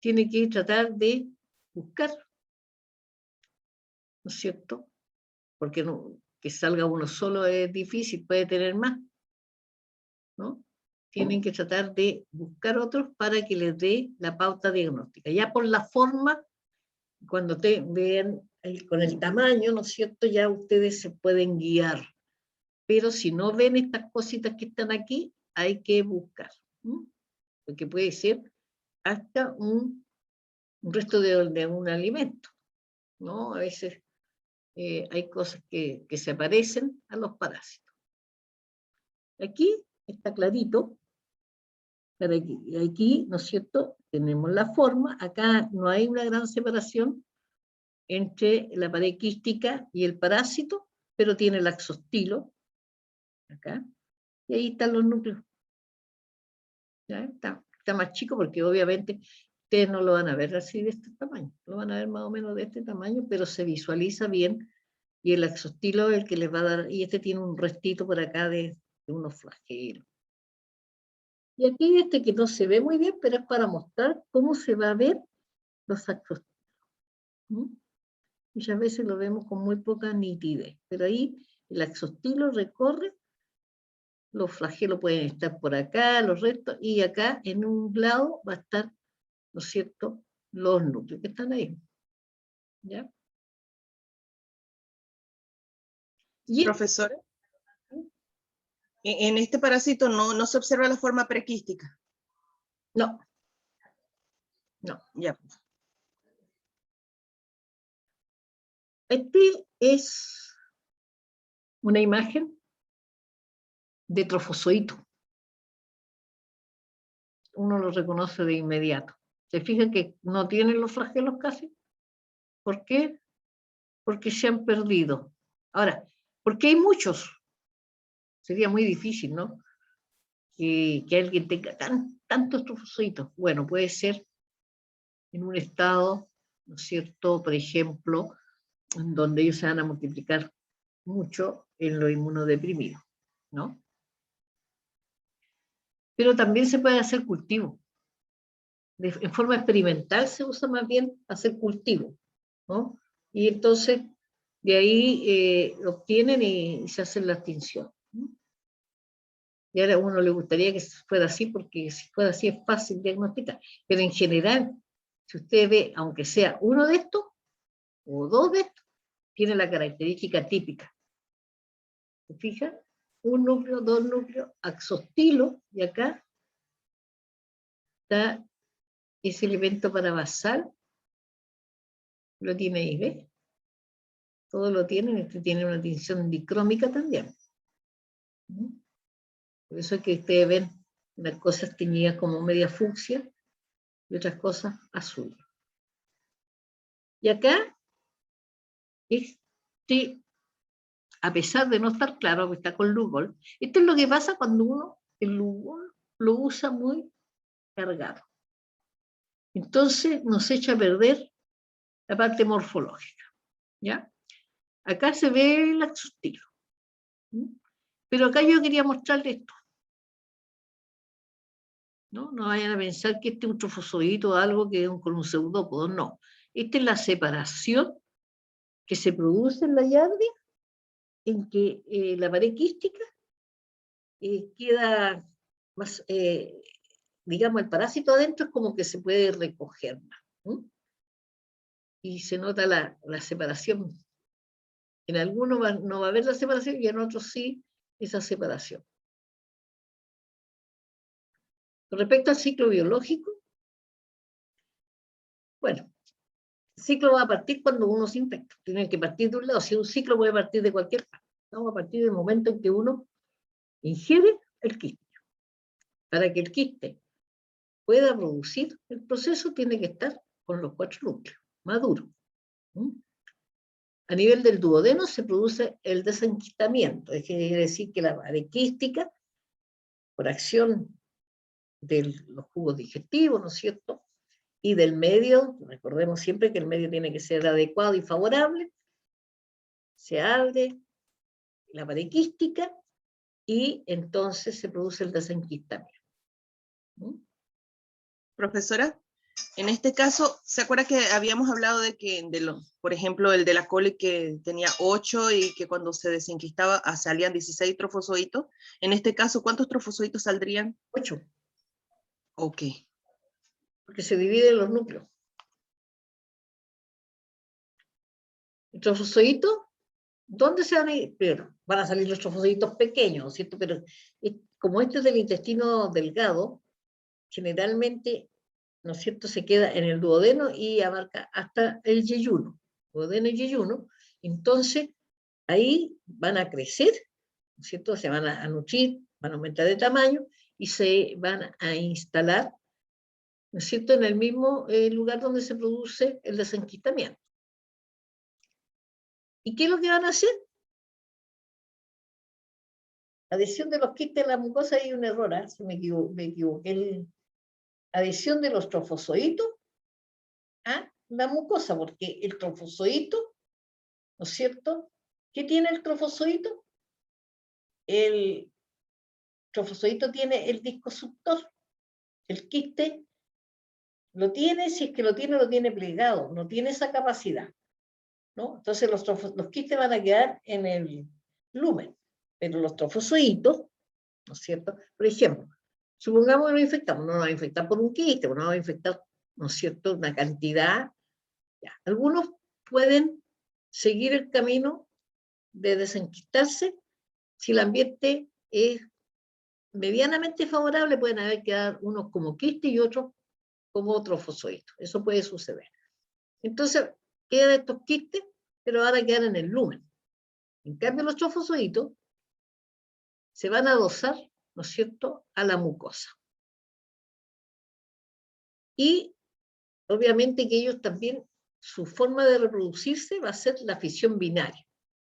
tiene que tratar de buscar, ¿no es cierto? Porque no, que salga uno solo es difícil, puede tener más, ¿no? Tienen que tratar de buscar otros para que les dé la pauta diagnóstica. Ya por la forma, cuando te vean con el tamaño, ¿no es cierto?, ya ustedes se pueden guiar. Pero si no ven estas cositas que están aquí, hay que buscar. Porque puede ser hasta un resto de un alimento, ¿no? A veces hay cosas que se parecen a los parásitos. Aquí está clarito. Aquí, ¿no es cierto?, tenemos la forma. Acá no hay una gran separación entre la pared quística y el parásito, pero tiene el axostilo, acá, y ahí están los núcleos. ¿Ya? Está más chico porque obviamente ustedes no lo van a ver así de este tamaño, lo van a ver más o menos de este tamaño, pero se visualiza bien, y el axostilo es el que les va a dar, y este tiene un restito por acá de unos flagelos. Y aquí que no se ve muy bien, pero es para mostrar cómo se va a ver los axostilos. Muchas veces lo vemos con muy poca nitidez, pero ahí el axostilo recorre Los flagelos pueden estar por acá, los restos, y acá en un lado va a estar, ¿no es cierto?, los núcleos que están ahí. ¿Ya? Y Profesora, en este parásito no se observa la forma prequística. no, no. Ya. Este es una imagen de trofozoito. Uno lo reconoce de inmediato. ¿Se fijan que no tienen los flagelos casi? ¿Por qué? Porque se han perdido. Ahora, porque hay muchos. Sería muy difícil, ¿no? Que alguien tenga tantos trofozoitos. Bueno, puede ser en un estado, ¿no es cierto?, por ejemplo, en donde ellos se van a multiplicar mucho en lo inmunodeprimido, ¿no? Pero también se puede hacer cultivo. En forma experimental se usa más bien hacer cultivo, ¿no? Y entonces de ahí obtienen y se hacen la extinción, ¿no? Y ahora a uno le gustaría que fuera así, porque si fuera así es fácil diagnosticar. Pero en general, si usted ve, aunque sea uno de estos o dos de estos, tiene la característica típica. ¿Se fija? Un núcleo, dos núcleos, axostilo, y acá está ese elemento parabasal. Lo tiene ahí, ¿ves? Todo lo tienen, este tiene una tinción dicrómica también. Por eso es que ustedes ven unas cosas teñidas como media fucsia y otras cosas azules. Y acá, a pesar de no estar claro, que está con Lugol, esto es lo que pasa cuando uno el Lugol lo usa muy cargado. Entonces nos echa a perder la parte morfológica. ¿Ya? Acá se ve el axostilo. Pero acá yo quería mostrarles esto. ¿No? No vayan a pensar que este es un trofozoito o algo que es con un pseudópodo, no. Esta es la separación que se produce en la yardia, en que la pared quística queda más, digamos, el parásito adentro es como que se puede recoger más. Y se nota la separación. En algunos no va a haber la separación y en otros sí esa separación. Con respecto al ciclo biológico, bueno, el ciclo va a partir cuando uno se infecta. Tiene que partir de un lado. Si un ciclo puede partir de cualquier parte. ¿No? A partir del momento en que uno ingiere el quiste. Para que el quiste pueda producir el proceso, tiene que estar con los 4 núcleos, maduro. A nivel del duodeno se produce el desenquistamiento. Es que quiere decir que la pared quística, por acción de los jugos digestivos, ¿no es cierto?, y del medio, recordemos siempre que el medio tiene que ser adecuado y favorable, se abre la pared quística y entonces se produce el desenquistamiento. Profesora, en este caso, ¿se acuerda que habíamos hablado de que, por ejemplo, el de la coli que tenía 8 y que cuando se desenquistaba salían 16 trofozoitos? En este caso, ¿cuántos trofozoitos saldrían? 8. Ok. Porque se divide en los núcleos. El trofozoito, ¿dónde se van a ir? Pero van a salir los trofozoitos pequeños, ¿cierto? Pero como este es del intestino delgado, generalmente, ¿no es cierto?, se queda en el duodeno y abarca hasta el yeyuno, duodeno y yeyuno. Entonces, ahí van a crecer, ¿no es cierto?, se van a nutrir, van a aumentar de tamaño y se van a instalar, ¿no es cierto?, en el mismo lugar donde se produce el desenquistamiento. ¿Y qué es lo que van a hacer? Adhesión de los quistes a la mucosa, hay un error, ¿eh? Si me equivoqué. Adhesión de los trofozoitos a la mucosa, porque el trofozoito, ¿no es cierto? ¿Qué tiene el trofozoito? El trofozoito tiene el disco suctor. El quiste lo tiene, si es que lo tiene plegado, no tiene esa capacidad, ¿no? Entonces los quistes van a quedar en el lumen, pero los trofozoitos ¿no es cierto? Por ejemplo, supongamos que nos infectamos, no nos va a infectar por un quiste, no nos va a infectar, ¿no es cierto?, una cantidad. Ya. Algunos pueden seguir el camino de desenquistarse si el ambiente es medianamente favorable, pueden haber quedado unos como quiste y otros como trofozoitos. Eso puede suceder. Entonces, quedan estos quistes, pero van a quedar en el lumen. En cambio, los trofozoitos se van a adosar, ¿no es cierto?, a la mucosa. Y obviamente que ellos también, su forma de reproducirse va a ser la fisión binaria,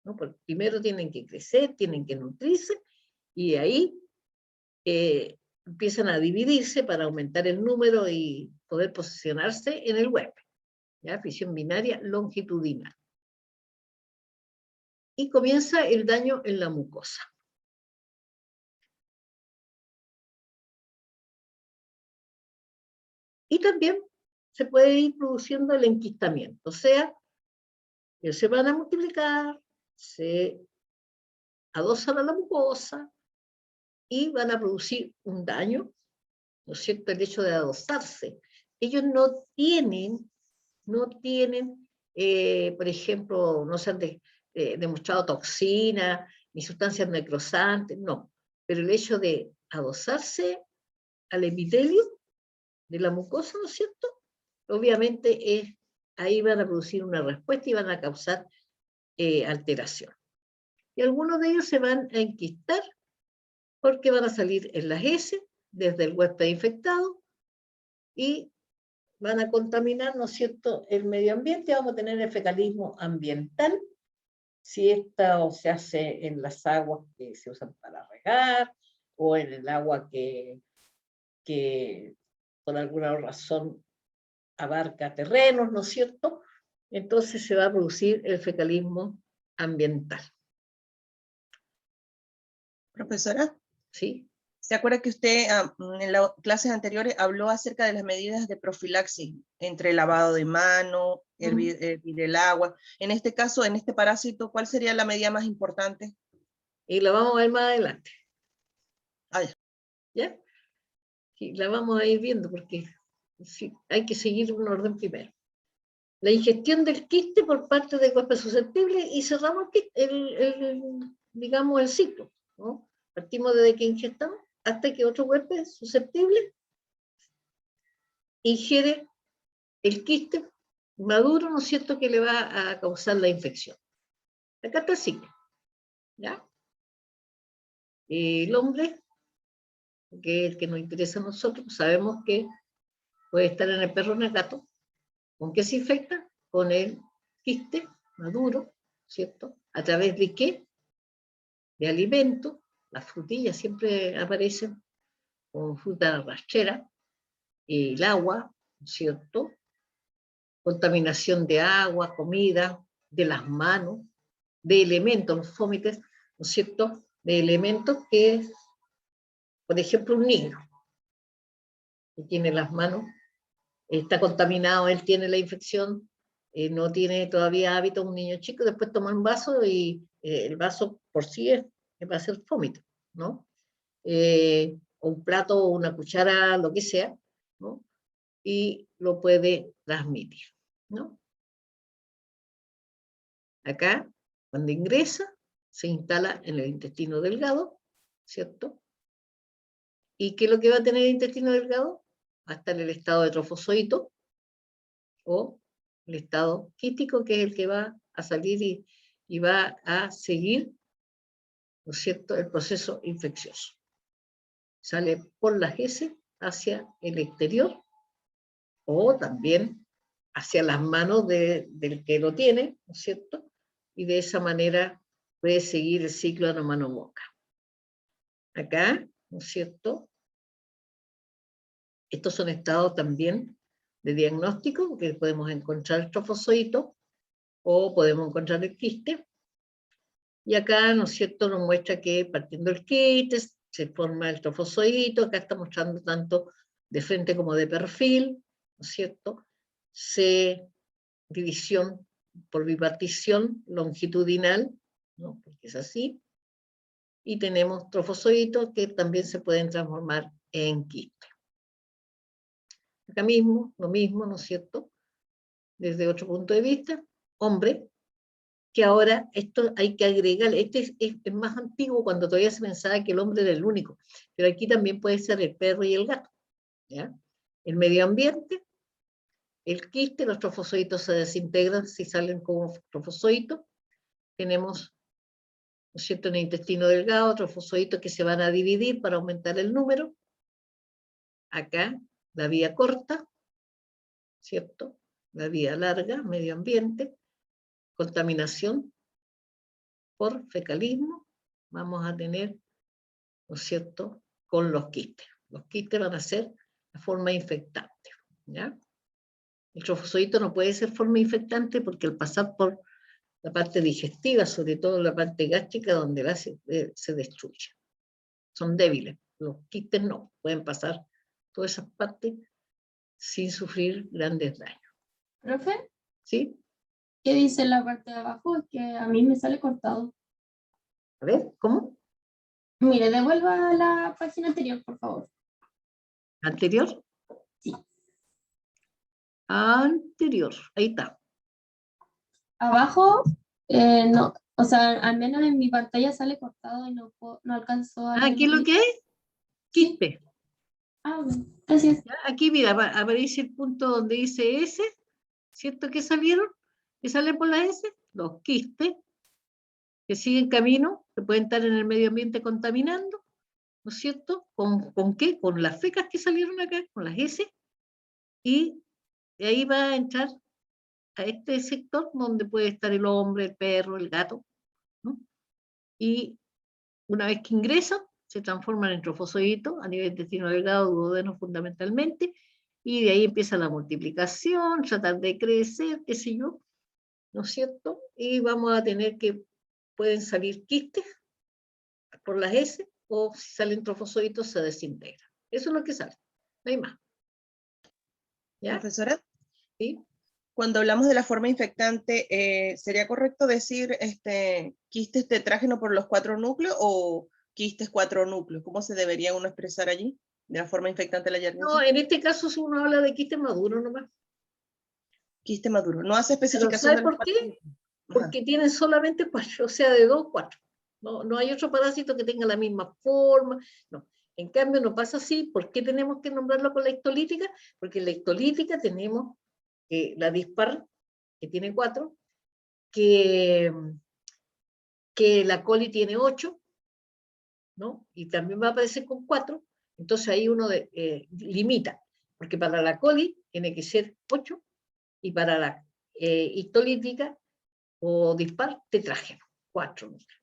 ¿no? Porque primero tienen que crecer, tienen que nutrirse, y ahí empiezan a dividirse para aumentar el número y poder posicionarse en el huésped. ¿Ya? Fisión binaria longitudinal. Y comienza el daño en la mucosa. Y también se puede ir produciendo el enquistamiento, o sea, ellos se van a multiplicar, se adosan a la mucosa y van a producir un daño, ¿no es cierto?, el hecho de adosarse. Ellos no tienen, por ejemplo, no se han demostrado toxinas ni sustancias necrosantes, no, pero el hecho de adosarse al epitelio de la mucosa, ¿no es cierto?, obviamente ahí van a producir una respuesta y van a causar alteración. Y algunos de ellos se van a enquistar porque van a salir en las heces desde el huésped infectado y van a contaminar, ¿no es cierto?, el medio ambiente. Vamos a tener el fecalismo ambiental, si esto se hace en las aguas que se usan para regar o en el agua que por alguna razón abarca terrenos, ¿no es cierto? Entonces se va a producir el fecalismo ambiental. Profesora, ¿Sí? ¿se acuerda que usted en las clases anteriores habló acerca de las medidas de profilaxis entre el lavado de mano, hervir el agua? En este caso, en este parásito, ¿cuál sería la medida más importante? Y la vamos a ver más adelante. Ah, ya. ¿Ya? Sí, la vamos a ir viendo porque sí, hay que seguir un orden primero. La ingestión del quiste por parte de huésped susceptible y cerramos digamos, el ciclo, ¿no? Partimos desde que ingestamos hasta que otro huésped susceptible ingiere el quiste maduro, ¿no es cierto?, que le va a causar la infección. Acá está el ciclo, ¿ya? El hombre, que es el que nos interesa a nosotros, sabemos que puede estar en el perro o en el gato. ¿Con qué se infecta? Con el quiste maduro, ¿cierto? ¿A través de qué? De alimento. Las frutillas siempre aparecen con fruta rastrera, el agua, ¿cierto? Contaminación de agua, comida, de las manos, de elementos, los fómites, ¿no es cierto?, de elementos que, por ejemplo, un niño que tiene las manos, está contaminado, él tiene la infección, no tiene todavía hábito, un niño chico, después toma un vaso y el vaso por sí va a ser vómito, ¿no? O un plato o una cuchara, lo que sea, ¿no? Y lo puede transmitir, ¿no? Acá, cuando ingresa, se instala en el intestino delgado, ¿cierto? ¿Y qué es lo que va a tener el intestino delgado? Va a estar el estado de trofozoito o el estado quístico, que es el que va a salir y va a seguir, ¿no es cierto?, el proceso infeccioso. Sale por las heces hacia el exterior o también hacia las manos del que lo tiene, ¿no es cierto? Y de esa manera puede seguir el ciclo de mano-boca. Acá, ¿no es cierto?, estos son estados también de diagnóstico, que podemos encontrar el trofozoito o podemos encontrar el quiste. Y acá, ¿no es cierto?, nos muestra que partiendo del quiste se forma el trofozoito. Acá está mostrando tanto de frente como de perfil, ¿no es cierto? División por bipartición longitudinal, ¿no?, porque es así. y tenemos trofozoitos que también se pueden transformar en quistes. Acá mismo, lo mismo, ¿no es cierto? Desde otro punto de vista, hombre, que ahora esto hay que agregarle, este es más antiguo cuando todavía se pensaba que el hombre era el único, pero aquí también puede ser el perro y el gato, ¿ya? El medio ambiente, el quiste, los trofozoitos se desintegran si salen como trofozoitos, tenemos, ¿no es cierto?, en el intestino delgado, trofozoitos que se van a dividir para aumentar el número, acá la vía corta, ¿cierto? La vía larga, medio ambiente, contaminación por fecalismo, vamos a tener, ¿no es cierto?, con los quistes. Los quistes van a ser la forma infectante, ¿ya? El trofozoito no puede ser forma infectante porque al pasar por la parte digestiva, sobre todo la parte gástrica, donde se destruye. Son débiles. Los quistes no, pueden pasar todas esas partes sin sufrir grandes daños. ¿Profe? ¿Sí? ¿Qué dice la parte de abajo? Es que a mí me sale cortado. A ver, ¿cómo? Mire, devuelva a la página anterior, por favor. ¿Anterior? Sí. Anterior, ahí está. Abajo, no, o sea, al menos en mi pantalla sale cortado y no alcanzó a leer ¿Aquí lo que es? Sí. Quiste. Ah, bueno, gracias. ¿Ya? Aquí, mira, aparece el punto donde dice S, ¿cierto? Que salieron, que salen por la S, los quistes, que siguen camino, que pueden estar en el medio ambiente contaminando, ¿no es cierto? ¿Con qué? Con las fecas que salieron acá, con las S, y de ahí va a entrar a este sector donde puede estar el hombre, el perro, el gato, ¿no? Y una vez que ingresan, se transforman en trofozoitos a nivel intestino delgado, duodeno fundamentalmente, y de ahí empieza la multiplicación, tratar de crecer, qué sé yo, ¿no es cierto? Y vamos a tener que pueden salir quistes por las S, o si salen trofozoitos se desintegran. Eso es lo que sale, no hay más. ¿Ya? Profesora, ¿Sí? cuando hablamos de la forma infectante, ¿sería correcto decir quistes tetrágeno por los 4 núcleos o quistes 4 núcleos? ¿Cómo se debería uno expresar allí de la forma infectante de la No, Yersinia? en este caso si uno habla de quiste maduro nomás. Quiste maduro. No hace Pero especificación ¿sabe de los por 4 qué? núcleos. Ajá. Porque tienen solamente 4, o sea, de 2, 4. No hay otro parásito que tenga la misma forma. No. En cambio, no pasa así. ¿Por qué tenemos que nombrarlo con la histolítica? Porque en la histolítica tenemos la dispar, que tiene 4, que la coli tiene 8, ¿no? Y también va a aparecer con 4. Entonces ahí uno limita, porque para la coli tiene que ser 8 y para la histolítica o dispar tetrágeno, 4 núcleos.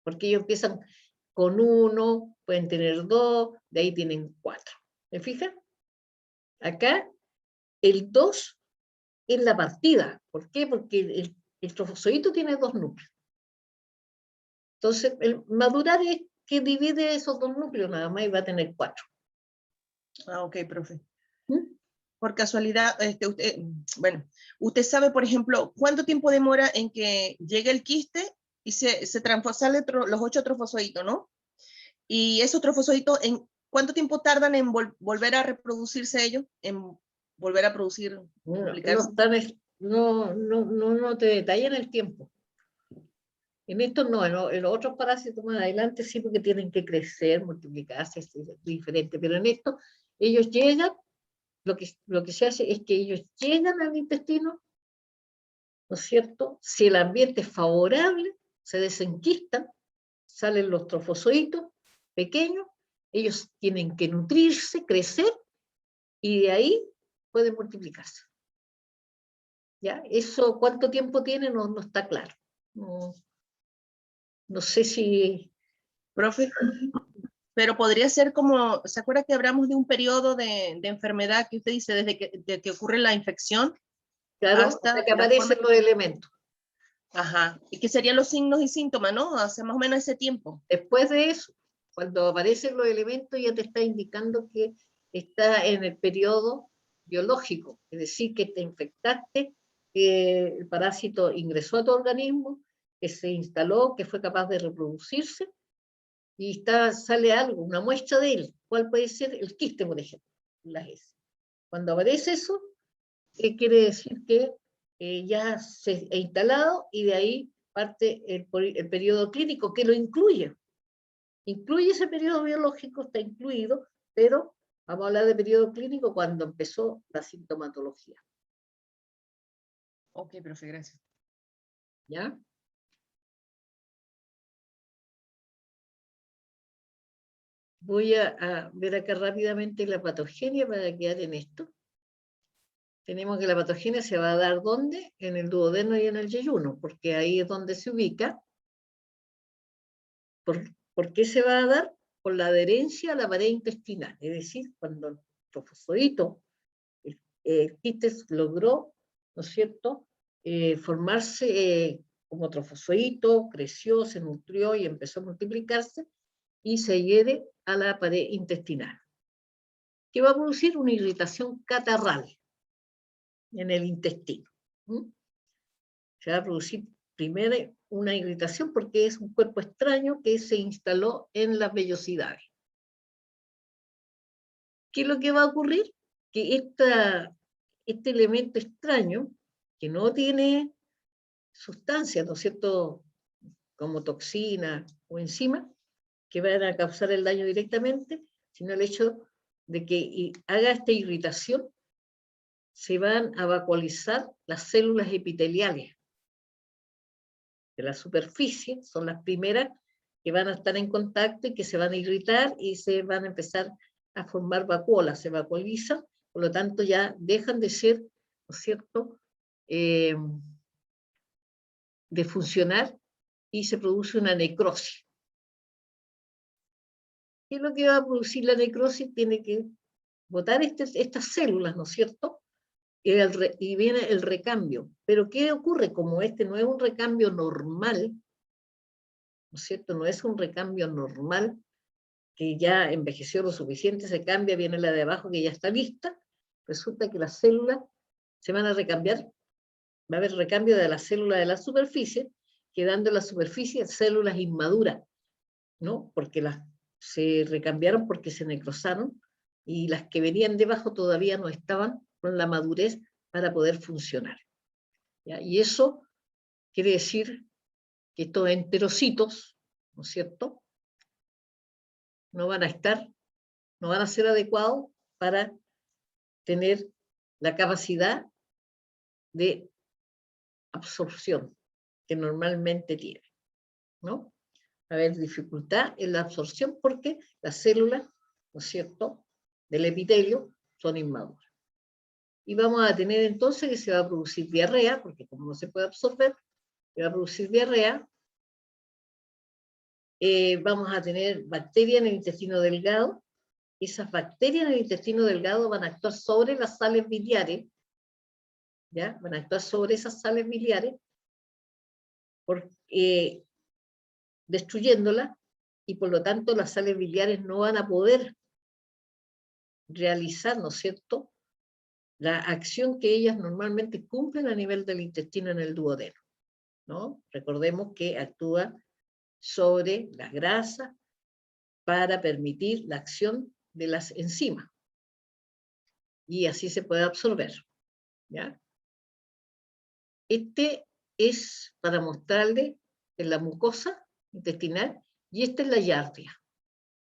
Porque ellos empiezan con 1, pueden tener 2, de ahí tienen 4. ¿Me fijan? Acá el 2 es la partida. ¿Por qué? Porque el trofozoito tiene 2 núcleos. Entonces, el madurar es que divide esos 2 núcleos nada más y va a tener 4. Ah, ok, profe. ¿Mm? Por casualidad, bueno, usted sabe, por ejemplo, cuánto tiempo demora en que llegue el quiste y sale los 8 trofozoitos, ¿no? Y esos trofozoitos, ¿en cuánto tiempo tardan en volver a reproducirse ellos? En volver a producir, multiplicarse. No te detallan el tiempo. En estos no, en los otros parásitos más adelante sí, porque tienen que crecer, multiplicarse, es diferente. Pero en esto, ellos llegan, lo que se hace es que ellos llegan al intestino, ¿no es cierto? Si el ambiente es favorable, se desenquistan, salen los trofozoitos pequeños, ellos tienen que nutrirse, crecer, y de ahí pueden multiplicarse. ¿Ya? Eso, ¿cuánto tiempo tiene? No está claro. No sé si... Profe, pero podría ser como, ¿se acuerda que hablamos de un periodo de enfermedad que usted dice desde que ocurre la infección Claro, hasta hasta que la forma? aparecen los elementos. Ajá. ¿Y qué serían los signos y síntomas, no? Hace más o menos ese tiempo. Después de eso, cuando aparecen los elementos, ya te está indicando que está en el periodo biológico, es decir, que te infectaste, que el parásito ingresó a tu organismo, que se instaló, que fue capaz de reproducirse, y sale algo, una muestra de él. ¿Cuál puede ser? El quiste, por ejemplo, las heces. Cuando aparece eso, quiere decir que ya se ha instalado y de ahí parte el periodo clínico que lo incluye. Incluye ese periodo biológico, está incluido, pero vamos a hablar de periodo clínico cuando empezó la sintomatología. Ok, profe, gracias. ¿Ya? Voy a ver acá rápidamente la patogenia para quedar en esto. Tenemos que la patogenia se va a dar ¿dónde? En el duodeno y en el yeyuno, porque ahí es donde se ubica. ¿Por qué se va a dar? Por la adherencia a la pared intestinal, es decir, cuando el trofosodito, el quistes logró, ¿no es cierto?, formarse como trofosodito, creció, se nutrió y empezó a multiplicarse, y se adhiere a la pared intestinal, que va a producir una irritación catarral en el intestino. Se va a producir primero una irritación porque es un cuerpo extraño que se instaló en las vellosidades. ¿Qué es lo que va a ocurrir? Que este elemento extraño, que no tiene sustancias, ¿no es cierto?, como toxina o enzima, que van a causar el daño directamente, sino el hecho de que haga esta irritación, se van a vacuolizar las células epiteliales de la superficie, son las primeras que van a estar en contacto y que se van a irritar y se van a empezar a formar vacuolas, se vacuolizan, por lo tanto ya dejan de ser, ¿no es cierto?, de funcionar y se produce una necrosis. ¿Qué es lo que va a producir la necrosis? Tiene que botar estas células, ¿no es cierto?, y viene el recambio. Pero ¿qué ocurre? Como este no es un recambio normal, ¿no es cierto?, no es un recambio normal, que ya envejeció lo suficiente, se cambia, viene la de abajo que ya está lista, resulta que las células se van a recambiar, va a haber recambio de las células de la superficie, quedando en la superficie células inmaduras, ¿no? Porque se recambiaron porque se necrosaron, y las que venían debajo todavía no estaban con la madurez para poder funcionar. ¿Ya? Y eso quiere decir que estos enterocitos, ¿no es cierto?, no van a ser adecuados para tener la capacidad de absorción que normalmente tiene, ¿no? Va a haber dificultad en la absorción porque las células, ¿no es cierto?, del epitelio son inmaduras. Y vamos a tener entonces que se va a producir diarrea, porque como no se puede absorber, se va a producir diarrea. Vamos a tener bacterias en el intestino delgado. Esas bacterias en el intestino delgado van a actuar sobre las sales biliares, ¿ya? Van a actuar sobre esas sales biliares, destruyéndolas, y por lo tanto las sales biliares no van a poder realizar, ¿no es cierto?, la acción que ellas normalmente cumplen a nivel del intestino en el duodeno, ¿no? Recordemos que actúa sobre las grasas para permitir la acción de las enzimas, y así se puede absorber, ¿ya? Este es para mostrarle en la mucosa intestinal, y esta es la yardia,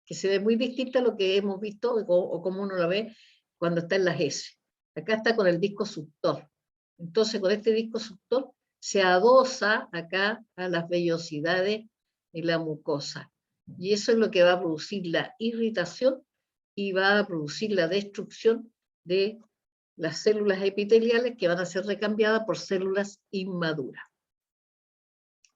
que se ve muy distinta a lo que hemos visto o como uno lo ve cuando está en las heces. Acá está con el disco suctor. Entonces, con este disco suctor se adosa acá a las vellosidades de la mucosa. Y eso es lo que va a producir la irritación y va a producir la destrucción de las células epiteliales, que van a ser recambiadas por células inmaduras.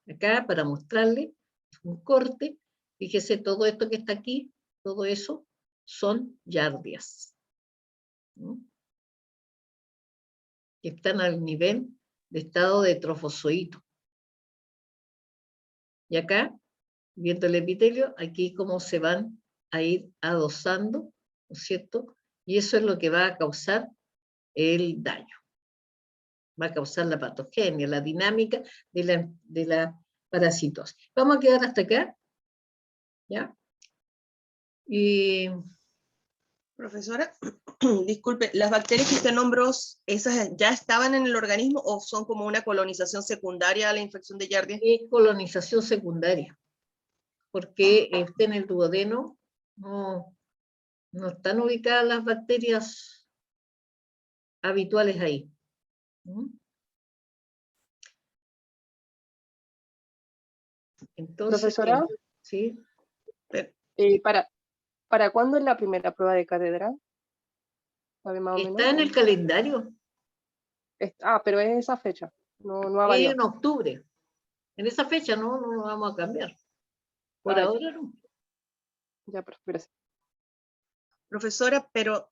Acá, para mostrarle un corte, fíjese, todo esto que está aquí, todo eso son yardias, ¿no?, que están al nivel de estado de trofozoito. Y acá, viendo el epitelio, aquí cómo se van a ir adosando, ¿no es cierto? Y eso es lo que va a causar el daño. Va a causar la patogenia, la dinámica de la parasitosis. Vamos a quedar hasta acá. ¿Ya? Y Profesora, disculpe, ¿las bacterias que usted nombró, esas ya estaban en el organismo o son como una colonización secundaria a la infección de Giardia? es colonización secundaria, porque en el duodeno no están ubicadas las bacterias habituales ahí. ¿Mm? Entonces, Profesora, sí, ¿para cuándo es la primera prueba de cátedra? ¿Sabe más o menos? está en el calendario, Pero es esa fecha, no ha variado. en octubre. En esa fecha no lo vamos a cambiar. Por Ya. ahora no. Ya, pero gracias. Profesora, pero